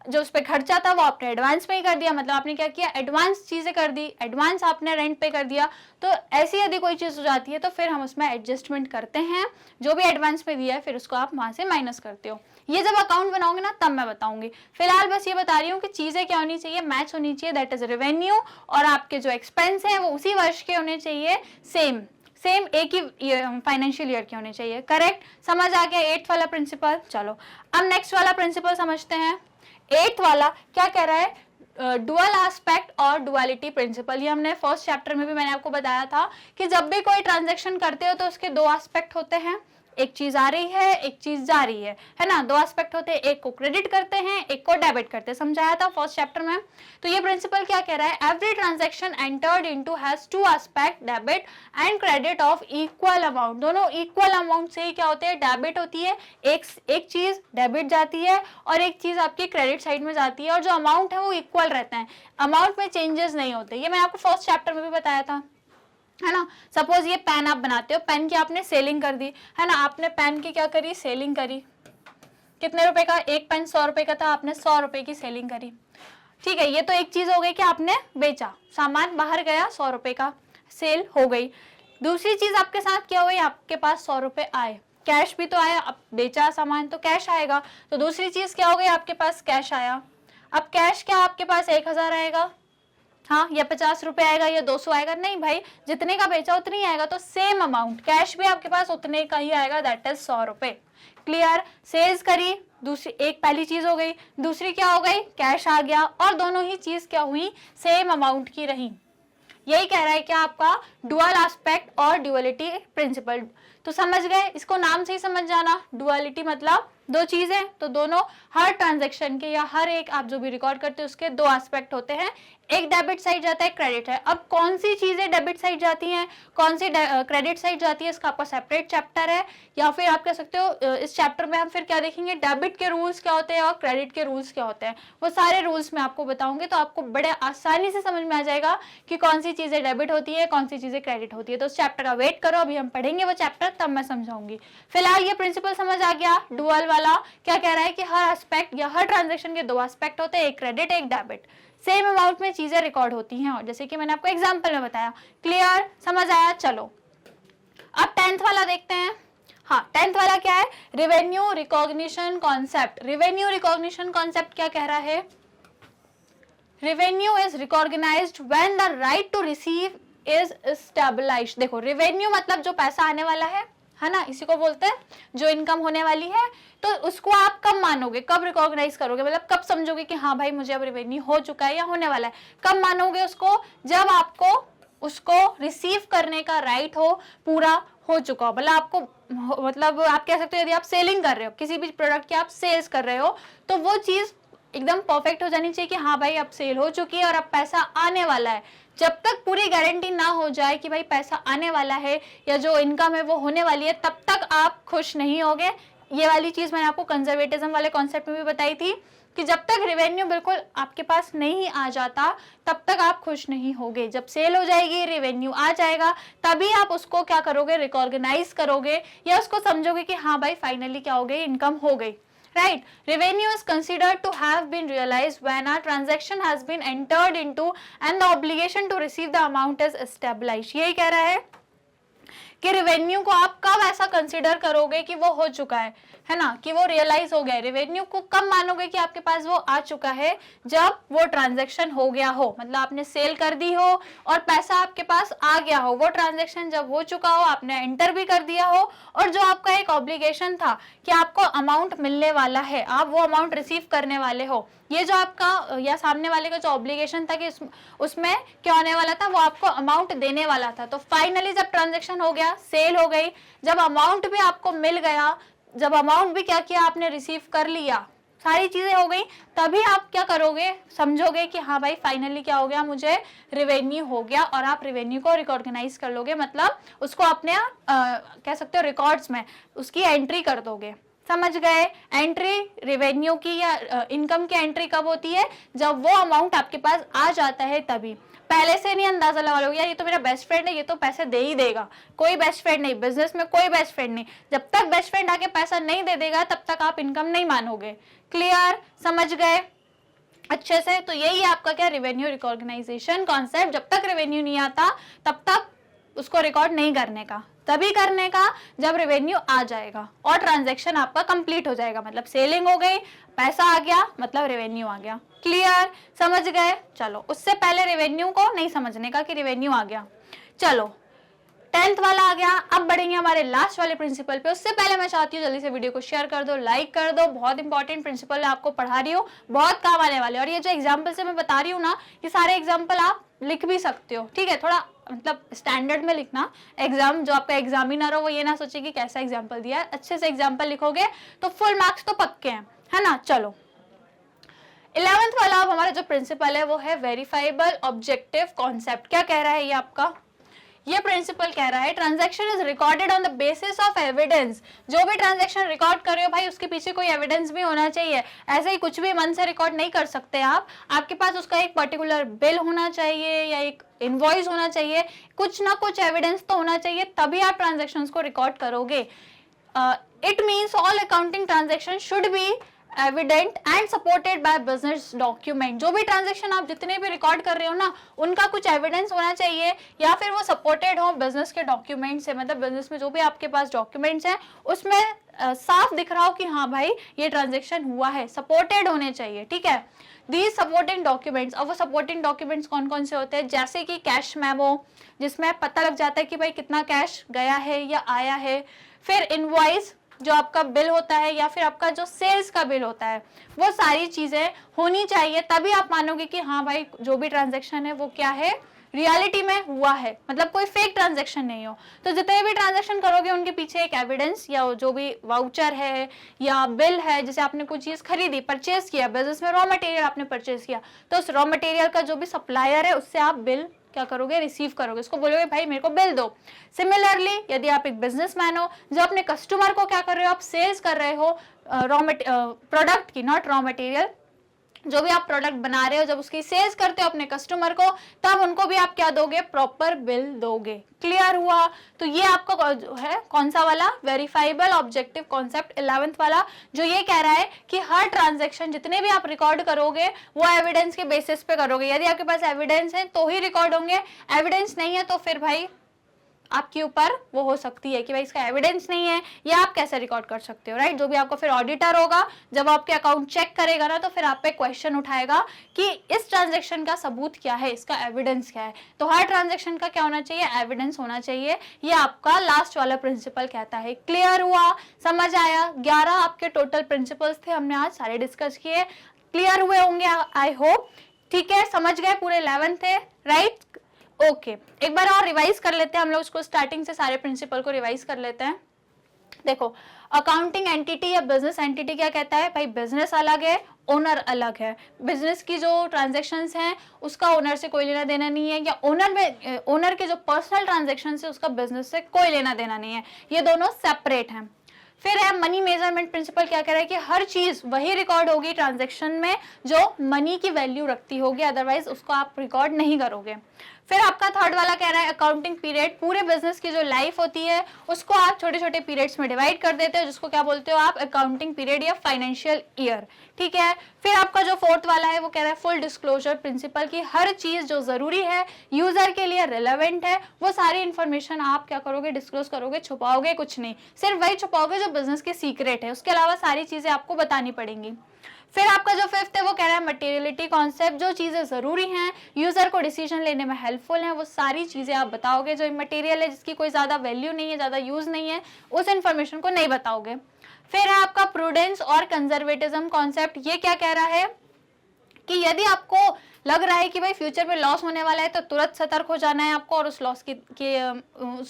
जो उस पर खर्चा था वो आपने एडवांस में ही कर दिया, मतलब आपने क्या किया, एडवांस चीजें कर दी, एडवांस आपने रेंट पे कर दिया। तो ऐसी यदि कोई चीज हो जाती है तो फिर हम उसमें एडजस्टमेंट करते हैं, जो भी एडवांस में दिया है फिर उसको आप वहां से माइनस करते हो। ये जब अकाउंट बनाओगे ना तब मैं बताऊंगी, फिलहाल बस ये बता रही हूँ कि चीजें क्या होनी चाहिए, मैच होनी चाहिए, दैट इज रेवेन्यू, और आपके जो एक्सपेंस है वो उसी वर्ष के होने चाहिए, सेम एक ही फाइनेंशियल ईयर के होने चाहिए। करेक्ट, समझ आ गया 8th वाला प्रिंसिपल। चलो अब नेक्स्ट वाला प्रिंसिपल समझते हैं। 8th वाला क्या कह रहा है, डुअल एस्पेक्ट और डुअलिटी प्रिंसिपल। ये हमने फर्स्ट चैप्टर में भी मैंने आपको बताया था कि जब भी कोई ट्रांजैक्शन करते हो तो उसके दो एस्पेक्ट होते हैं, एक चीज आ रही है, एक चीज जा रही है ना, दो एस्पेक्ट होते हैं, एक को क्रेडिट करते हैं, एक को डेबिट करते हैं, समझाया था फर्स्ट चैप्टर में। तो ये प्रिंसिपल क्या कह रहा है, every transaction entered into has to aspect, debit and credit of equal amount. दोनों इक्वल अमाउंट से ही क्या होते हैं, डेबिट होती है, एक चीज डेबिट जाती है और एक चीज आपकी क्रेडिट साइड में जाती है, और जो अमाउंट है वो इक्वल रहता है, अमाउंट में चेंजेस नहीं होते। ये मैंने आपको फर्स्ट चैप्टर में भी बताया था, है ना। सपोज ये पेन आप बनाते हो, पेन की आपने सेलिंग कर दी, है ना, आपने पेन की क्या करी, सेलिंग करी। कितने रुपए का, एक पेन 100 रुपए का था, आपने 100 रुपए की सेलिंग करी। ठीक है, ये तो एक चीज हो गई कि आपने बेचा, सामान बाहर गया, 100 रुपए का सेल हो गई। दूसरी चीज आपके साथ क्या हुई, आपके पास 100 रुपए आए, कैश भी तो आया, अब बेचा सामान तो कैश आएगा, तो दूसरी चीज क्या हो गई, आपके पास कैश आया। अब कैश क्या आपके पास 1000 आएगा, हाँ, या 50 रुपए आएगा, या 200 आएगा, नहीं भाई, जितने का बेचा उतनी ही आएगा, तो सेम अमाउंट कैश भी आपके पास उतने का ही आएगा, दैट इज 100 रुपए। क्लियर, सेल्स करी, दूसरी एक पहली चीज हो गई, दूसरी क्या हो गई, कैश आ गया, और दोनों ही चीज क्या हुई, सेम अमाउंट की रही। यही कह रहा है क्या आपका डुअल एस्पेक्ट और ड्युअलिटी प्रिंसिपल। तो समझ गए, इसको नाम से ही समझ जाना, डुअलिटी मतलब दो चीजें, तो दोनों हर ट्रांजैक्शन के या हर एक आप जो भी रिकॉर्ड करते हो उसके दो एस्पेक्ट होते हैं, एक डेबिट साइड जाता है, क्रेडिट है। अब कौन सी चीजें डेबिट साइड जाती हैं, कौन सी क्रेडिट साइड जाती है, इसका आपका सेपरेट चैप्टर है, या फिर आप कह सकते हो इस चैप्टर में हम फिर क्या देखेंगे, डेबिट के रूल्स क्या होते हैं और क्रेडिट के रूल्स क्या होते हैं, वो सारे रूल्स मैं आपको बताऊंगी, तो आपको बड़े आसानी से समझ में आ जाएगा कि कौन सी चीजें डेबिट होती है, कौन सी चीजें क्रेडिट होती है। तो उस चैप्टर का वेट करो, अभी हम पढ़ेंगे वो चैप्टर, तब मैं समझाऊंगी। फिलहाल ये प्रिंसिपल समझ आ गया। डुअल वाला क्या कह रहा है कि हर एस्पेक्ट या हर ट्रांजैक्शन के दो एस्पेक्ट होते हैं, एक क्रेडिट एक डेबिट, सेम अमाउंट में चीजें रिकॉर्ड होती हैं, और जैसे कि मैंने आपको एग्जांपल में बताया। क्लियर, समझ आया। चलो अब 10th वाला देखते हैं। हाँ, 10th वाला क्या है, revenue recognition concept. Revenue recognition concept क्या कह रहा है, revenue is recognised when the right to receive is stabilised. देखो, रेवेन्यू मतलब जो पैसा आने वाला है ना, इसी को बोलते हैं जो इनकम होने वाली है। तो उसको आप कब मानोगे, कब रिकॉग्नाइज करोगे, मतलब कब समझोगे कि हाँ भाई मुझे अब रेवेन्यू हो चुका है या होने वाला है, कब मानोगे उसको, जब आपको उसको रिसीव करने का राइट हो, पूरा हो चुका हो। मतलब आपको, मतलब आप कह सकते हो यदि आप सेलिंग कर रहे हो, किसी भी प्रोडक्ट की आप सेल्स कर रहे हो, तो वो चीज एकदम परफेक्ट हो जानी चाहिए कि हाँ भाई अब सेल हो चुकी है और अब पैसा आने वाला है। जब तक पूरी गारंटी ना हो जाए कि भाई पैसा आने वाला है या जो इनकम है वो होने वाली है, तब तक आप खुश नहीं होगे। ये वाली चीज मैंने आपको कंजर्वेटिज्म वाले कॉन्सेप्ट में भी बताई थी कि जब तक रेवेन्यू बिल्कुल आपके पास नहीं आ जाता तब तक आप खुश नहीं होगे। जब सेल हो जाएगी, रेवेन्यू आ जाएगा, तभी आप उसको क्या करोगे, रिकॉग्नाइज करोगे या उसको समझोगे कि हाँ भाई फाइनली क्या हो गई, इनकम हो गई। Right, revenue is considered to have been realized when a transaction has been entered into and the obligation to receive the amount is established। यही कह रहा है कि रेवेन्यू को आप कब ऐसा कंसीडर करोगे कि वो हो चुका है ना, कि वो रियलाइज हो गया। रेवेन्यू को कब मानोगे कि आपके पास वो आ चुका है, जब वो ट्रांजैक्शन हो गया हो, मतलब आपने सेल कर दी हो और पैसा आपके पास आ गया हो, वो ट्रांजैक्शन जब हो चुका हो, आपने एंटर भी कर दिया हो, और जो आपका एक ऑब्लिगेशन था कि आपको अमाउंट मिलने वाला है, आप वो अमाउंट रिसीव करने वाले हो, ये जो आपका या सामने वाले का जो ऑब्लिगेशन था कि उसमें क्या होने वाला था, वो आपको अमाउंट देने वाला था। तो फाइनली जब ट्रांजैक्शन हो गया, सेल हो गई, जब अमाउंट भी आपको मिल गया, जब अमाउंट भी क्या किया आपने, रिसीव कर लिया, सारी चीजें हो गई, तभी आप क्या करोगे, समझोगे कि हाँ भाई फाइनली क्या हो गया, मुझे रेवेन्यू हो गया, और आप रेवेन्यू को रिकॉग्नाइज कर लोगे, मतलब उसको अपने कह सकते हो रिकॉर्ड्स में उसकी एंट्री कर दोगे। समझ गए? एंट्री रेवेन्यू की या इनकम की एंट्री कब होती है, जब वो अमाउंट आपके पास आ जाता है तभी। पहले से नहीं अंदाजा लगा लोगे यार ये तो मेरा बेस्ट फ्रेंड है, ये तो पैसे दे ही देगा। कोई बेस्ट फ्रेंड नहीं, बिजनेस में कोई बेस्ट फ्रेंड नहीं। जब तक बेस्ट फ्रेंड आके पैसा नहीं दे देगा तब तक आप इनकम नहीं मानोगे। क्लियर? समझ गए अच्छे से? तो यही है आपका क्या, रेवेन्यू रिकॉग्नाइजेशन कॉन्सेप्ट। जब तक रेवेन्यू नहीं आता तब तक उसको रिकॉर्ड नहीं करने का, तभी करने का जब रेवेन्यू आ जाएगा और ट्रांजैक्शन आपका कंप्लीट हो जाएगा, मतलब सेलिंग हो गई, पैसा आ गया, मतलब रेवेन्यू आ गया। क्लियर? समझ गए? चलो, उससे पहले रेवेन्यू को नहीं समझने का कि रेवेन्यू आ गया। चलो 10th वाला आ गया। अब बढ़ेंगे हमारे लास्ट वाले प्रिंसिपल पे। उससे पहले मैं चाहती हूँ जल्दी से वीडियो को शेयर कर दो, लाइक कर दो। बहुत इंपॉर्टेंट प्रिंसिपल आपको पढ़ा रही हूँ, बहुत काम आने वाले। और ये जो एग्जाम्पल से मैं बता रही हूँ ना, ये सारे एग्जाम्पल आप लिख भी सकते हो, ठीक है? थोड़ा मतलब स्टैंडर्ड में लिखना। एग्जाम जो आपका एग्जामिनर हो वो ये ना सोचे कि कैसा एग्जाम्पल दिया है, अच्छे से एग्जाम्पल लिखोगे तो फुल मार्क्स तो पक्के हैं, है ना? चलो 11th वाला अब हमारा जो प्रिंसिपल है वो है वेरीफाइबल ऑब्जेक्टिव कॉन्सेप्ट। क्या कह रहा है ये आपका? ये प्रिंसिपल कह रहा है transaction is recorded on the basis of evidence. जो भी ट्रांजैक्शन रिकॉर्ड कर रहे हो भाई उसके पीछे कोई एविडेंस भी होना चाहिए। ऐसे ही कुछ भी मन से रिकॉर्ड नहीं कर सकते आप। आपके पास उसका एक पर्टिकुलर बिल होना चाहिए या एक इनवॉइस होना चाहिए, कुछ ना कुछ एविडेंस तो होना चाहिए, तभी आप ट्रांजैक्शंस को रिकॉर्ड करोगे। It means all accounting transaction should be evident and supported by business document. जो भी ट्रांजैक्शन आप जितने भी रिकॉर्ड कर रहे हो ना, उनका कुछ एविडेंस होना चाहिए या फिर वो सपोर्टेड हो बिजनेस के डॉक्यूमेंट से। मतलब बिजनेस में जो भी आपके पास डॉक्यूमेंट्स हैं उसमें साफ दिख रहा हो कि हाँ भाई ये ट्रांजैक्शन हुआ है, सपोर्टेड होने चाहिए, ठीक है? दीज सपोर्टिंग डॉक्यूमेंट्स, अब वो सपोर्टिंग डॉक्यूमेंट्स कौन कौन से होते हैं? जैसे कि कैश मेमो, जिसमें पता लग जाता है कि भाई कितना कैश गया है या आया है। फिर इनवॉइस, जो आपका बिल होता है या फिर आपका जो सेल्स का बिल होता है, वो सारी चीजें होनी चाहिए, तभी आप मानोगे कि हाँ भाई जो भी ट्रांजैक्शन है वो क्या है, रियलिटी में हुआ है, मतलब कोई फेक ट्रांजैक्शन नहीं हो। तो जितने भी ट्रांजैक्शन करोगे उनके पीछे एक एविडेंस या जो भी वाउचर है या बिल है, जैसे आपने कोई चीज खरीदी, परचेज किया, बिजनेस में रॉ मटेरियल आपने परचेज किया, तो उस रॉ मटेरियल का जो भी सप्लायर है उससे आप बिल क्या करोगे, रिसीव करोगे, उसको बोलोगे भाई मेरे को बिल दो। सिमिलरली यदि आप एक बिजनेसमैन हो, जो अपने कस्टमर को क्या कर रहे हो, आप सेल्स कर रहे हो प्रोडक्ट की, नॉट रॉ मटेरियल, जो भी आप प्रोडक्ट बना रहे हो, जब उसकी सेल्स करते हो अपने कस्टमर को, तब उनको भी आप क्या दोगे, प्रॉपर बिल दोगे। क्लियर हुआ? तो ये आपका जो है कौन सा वाला, वेरीफाइबल ऑब्जेक्टिव कॉन्सेप्ट 11th वाला, जो ये कह रहा है कि हर ट्रांजैक्शन जितने भी आप रिकॉर्ड करोगे वो एविडेंस के बेसिस पे करोगे। यदि आपके पास एविडेंस है तो ही रिकॉर्ड होंगे, एविडेंस नहीं है तो फिर भाई आपके ऊपर वो हो सकती है कि भाई इसका एविडेंस नहीं है, या आप कैसे रिकॉर्ड कर सकते हो, राइट? जो भी आपको फिर ऑडिटर होगा जब आपके अकाउंट चेक करेगा ना, तो फिर आप पे क्वेश्चन उठाएगा कि इस ट्रांजैक्शन का सबूत क्या है, इसका एविडेंस क्या है। तो हर ट्रांजैक्शन का क्या होना चाहिए, एविडेंस होना चाहिए। ये आपका लास्ट वाला प्रिंसिपल कहता है। क्लियर हुआ? समझ आया? 11 आपके टोटल प्रिंसिपल्स थे, हमने आज सारे डिस्कस किए। क्लियर हुए होंगे आई होप, ठीक है? समझ गए? पूरे 11 थे, राइट? ओके, एक बार और रिवाइज कर लेते हैं हम लोग उसको, स्टार्टिंग से सारे प्रिंसिपल को रिवाइज कर लेते हैं। देखो, अकाउंटिंग एंटिटी या बिजनेस एंटिटी क्या कहता है भाई, बिजनेस अलग है, ओनर अलग है। बिजनेस की जो ट्रांजैक्शंस हैं उसका ओनर से कोई लेना देना नहीं है, या ओनर के जो पर्सनल ट्रांजैक्शंस है उसका बिजनेस से कोई लेना देना नहीं है, ये दोनों सेपरेट हैं। फिर है मनी मेजरमेंट प्रिंसिपल, क्या कह रहा है कि हर चीज वही रिकॉर्ड होगी ट्रांजैक्शन में जो मनी की वैल्यू रखती होगी, अदरवाइज उसको आप रिकॉर्ड नहीं करोगे। फिर आपका थर्ड वाला कह रहा है अकाउंटिंग पीरियड, पूरे बिजनेस की जो लाइफ होती है उसको आप छोटे छोटे पीरियड्स में डिवाइड कर देते हो, जिसको क्या बोलते हो आप, अकाउंटिंग पीरियड या फाइनेंशियल ईयर, ठीक है? फिर आपका जो फोर्थ वाला है वो कह रहा है फुल डिस्क्लोजर प्रिंसिपल, की हर चीज जो जरूरी है, यूजर के लिए रिलेवेंट है, वो सारी इंफॉर्मेशन आप क्या करोगे, डिस्क्लोज करोगे, छुपाओगे कुछ नहीं, सिर्फ वही छुपाओगे जो बिजनेस के सीक्रेट है, उसके अलावा सारी चीजें आपको बतानी पड़ेंगी। फिर आपका जो फिफ्थ है वो कह रहा है मटेरियलिटी कॉन्सेप्ट, जो चीजें जरूरी हैं, यूजर को डिसीजन लेने में हेल्पफुल हैं, वो सारी चीजें आप बताओगे। जो मटेरियल है जिसकी कोई ज्यादा वैल्यू नहीं है, ज्यादा यूज नहीं है, उस इंफॉर्मेशन को नहीं बताओगे। फिर है आपका प्रूडेंस और कंजर्वेटिज्म कॉन्सेप्ट, ये क्या कह रहा है कि यदि आपको लग रहा है कि भाई फ्यूचर में लॉस होने वाला है, तो तुरंत सतर्क हो जाना है आपको, और उस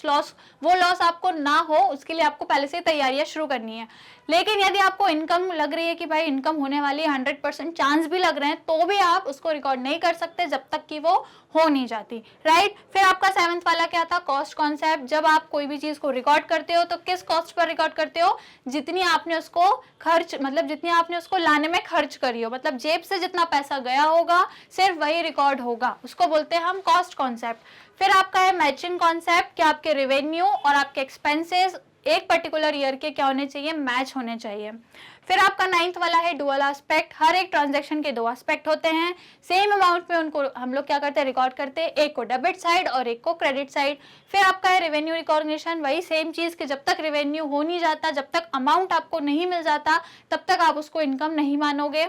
लॉस वो लॉस आपको ना हो उसके लिए आपको पहले से तैयारियां शुरू करनी है। लेकिन यदि आपको इनकम लग रही है कि भाई इनकम होने वाली है, 100% चांस भी लग रहे हैं, तो भी आप उसको रिकॉर्ड नहीं कर सकते जब तक कि वो हो नहीं जाती, राइट। फिर आपका 7th वाला क्या था, कॉस्ट कॉन्सेप्ट। जब आप कोई भी चीज को रिकॉर्ड करते हो तो किस कॉस्ट पर रिकॉर्ड करते हो, जितनी आपने उसको खर्च, मतलब जितनी आपने उसको लाने में खर्च करी हो, मतलब जेब से जितना पैसा गया होगा सिर्फ वही रिकॉर्ड होगा, उसको बोलते हैं हम कॉस्ट कॉन्सेप्ट। फिर आपका है मैचिंग कॉन्सेप्ट, कि आपके रेवेन्यू और आपके एक्सपेंसेस एक पर्टिकुलर ईयर के क्या होने चाहिए, मैच होने चाहिए। फिर आपका 9th वाला है डुअल एस्पेक्ट। हर एक ट्रांजैक्शन के 2 एस्पेक्ट होते हैं, सेम अमाउंट में उनको हम लोग क्या करते हैं, रिकॉर्ड करते हैं, एक को डेबिट साइड और एक को क्रेडिट साइड। फिर आपका है रेवेन्यू रिकॉग्निशन, वही सेम चीज कि जब तक रेवेन्यू हो नहीं जाता, जब तक अमाउंट आपको नहीं मिल जाता, तब तक आप उसको इनकम नहीं मानोगे।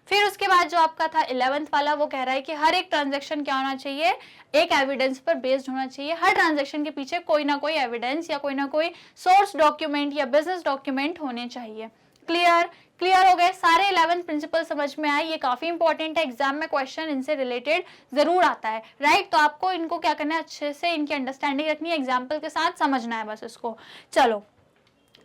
फिर उसके बाद जो आपका था 11th वाला, वो कह रहा है कि हर एक ट्रांजैक्शन क्या होना चाहिए, एक एविडेंस पर बेस्ड होना चाहिए। हर ट्रांजैक्शन के पीछे कोई ना कोई एविडेंस या कोई ना कोई सोर्स डॉक्यूमेंट या बिजनेस डॉक्यूमेंट होने चाहिए। क्लियर हो गए सारे 11 प्रिंसिपल, समझ में आए। ये काफी इंपॉर्टेंट है, एग्जाम में क्वेश्चन इनसे रिलेटेड जरूर आता है, राइट। तो आपको इनको क्या करना है, अच्छे से इनकी अंडरस्टैंडिंग रखनी है, एग्जाम्पल के साथ समझना है बस इसको। चलो,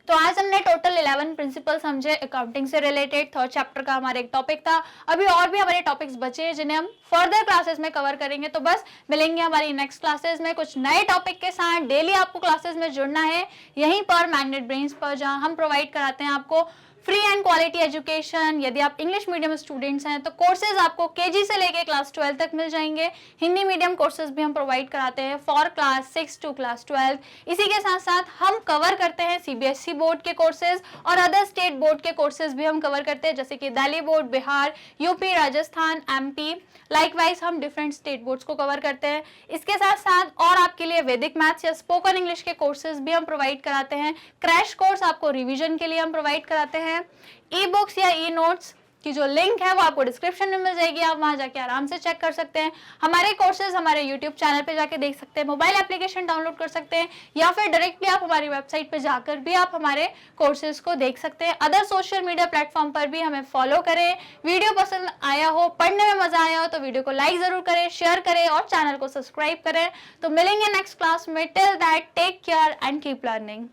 तो आज हमने टोटल 11 प्रिंसिपल समझे अकाउंटिंग से रिलेटेड। 3rd चैप्टर का हमारा एक टॉपिक था। अभी और भी हमारे टॉपिक्स बचे हैं जिन्हें हम फर्दर क्लासेस में कवर करेंगे, तो बस मिलेंगे हमारी नेक्स्ट क्लासेस में कुछ नए टॉपिक के साथ। डेली आपको क्लासेस में जुड़ना है यहीं पर मैग्नेट ब्रेन्स पर, जहां हम प्रोवाइड कराते हैं आपको फ्री एंड क्वालिटी एजुकेशन। यदि आप इंग्लिश मीडियम स्टूडेंट्स हैं तो कोर्सेज आपको केजी से लेके क्लास 12 तक मिल जाएंगे। हिंदी मीडियम कोर्सेज भी हम प्रोवाइड कराते हैं फॉर क्लास 6 टू क्लास 12। इसी के साथ साथ हम कवर करते हैं सीबीएसई बोर्ड के कोर्सेज और अदर स्टेट बोर्ड के कोर्सेज भी हम कवर करते हैं, जैसे कि Delhi board, Bihar, UP, Rajasthan, MP. Likewise हम डिफरेंट स्टेट बोर्ड्स को कवर करते हैं। इसके साथ साथ और आपके लिए वैदिक मैथ्स या स्पोकन इंग्लिश के कोर्सेज भी हम प्रोवाइड कराते हैं। क्रैश कोर्स आपको रिवीजन के लिए हम प्रोवाइड कराते हैं। ई बुक्स या ई नोट्स की जो लिंक है वो आपको डिस्क्रिप्शन में मिल जाएगी, आप वहां जाके आराम से चेक कर सकते हैं। हमारे कोर्सेज हमारे यूट्यूब चैनल पे जाके देख सकते हैं, मोबाइल एप्लीकेशन डाउनलोड कर सकते हैं, या फिर डायरेक्टली आप हमारी वेबसाइट पे जाकर भी आप हमारे कोर्सेज को देख सकते हैं। अदर सोशल मीडिया प्लेटफॉर्म पर भी हमें फॉलो करें। वीडियो पसंद आया हो, पढ़ने में मजा आया हो, तो वीडियो को लाइक जरूर करें, शेयर करें और चैनल को सब्सक्राइब करें। तो मिलेंगे नेक्स्ट क्लास में। Till that take care and keep learning.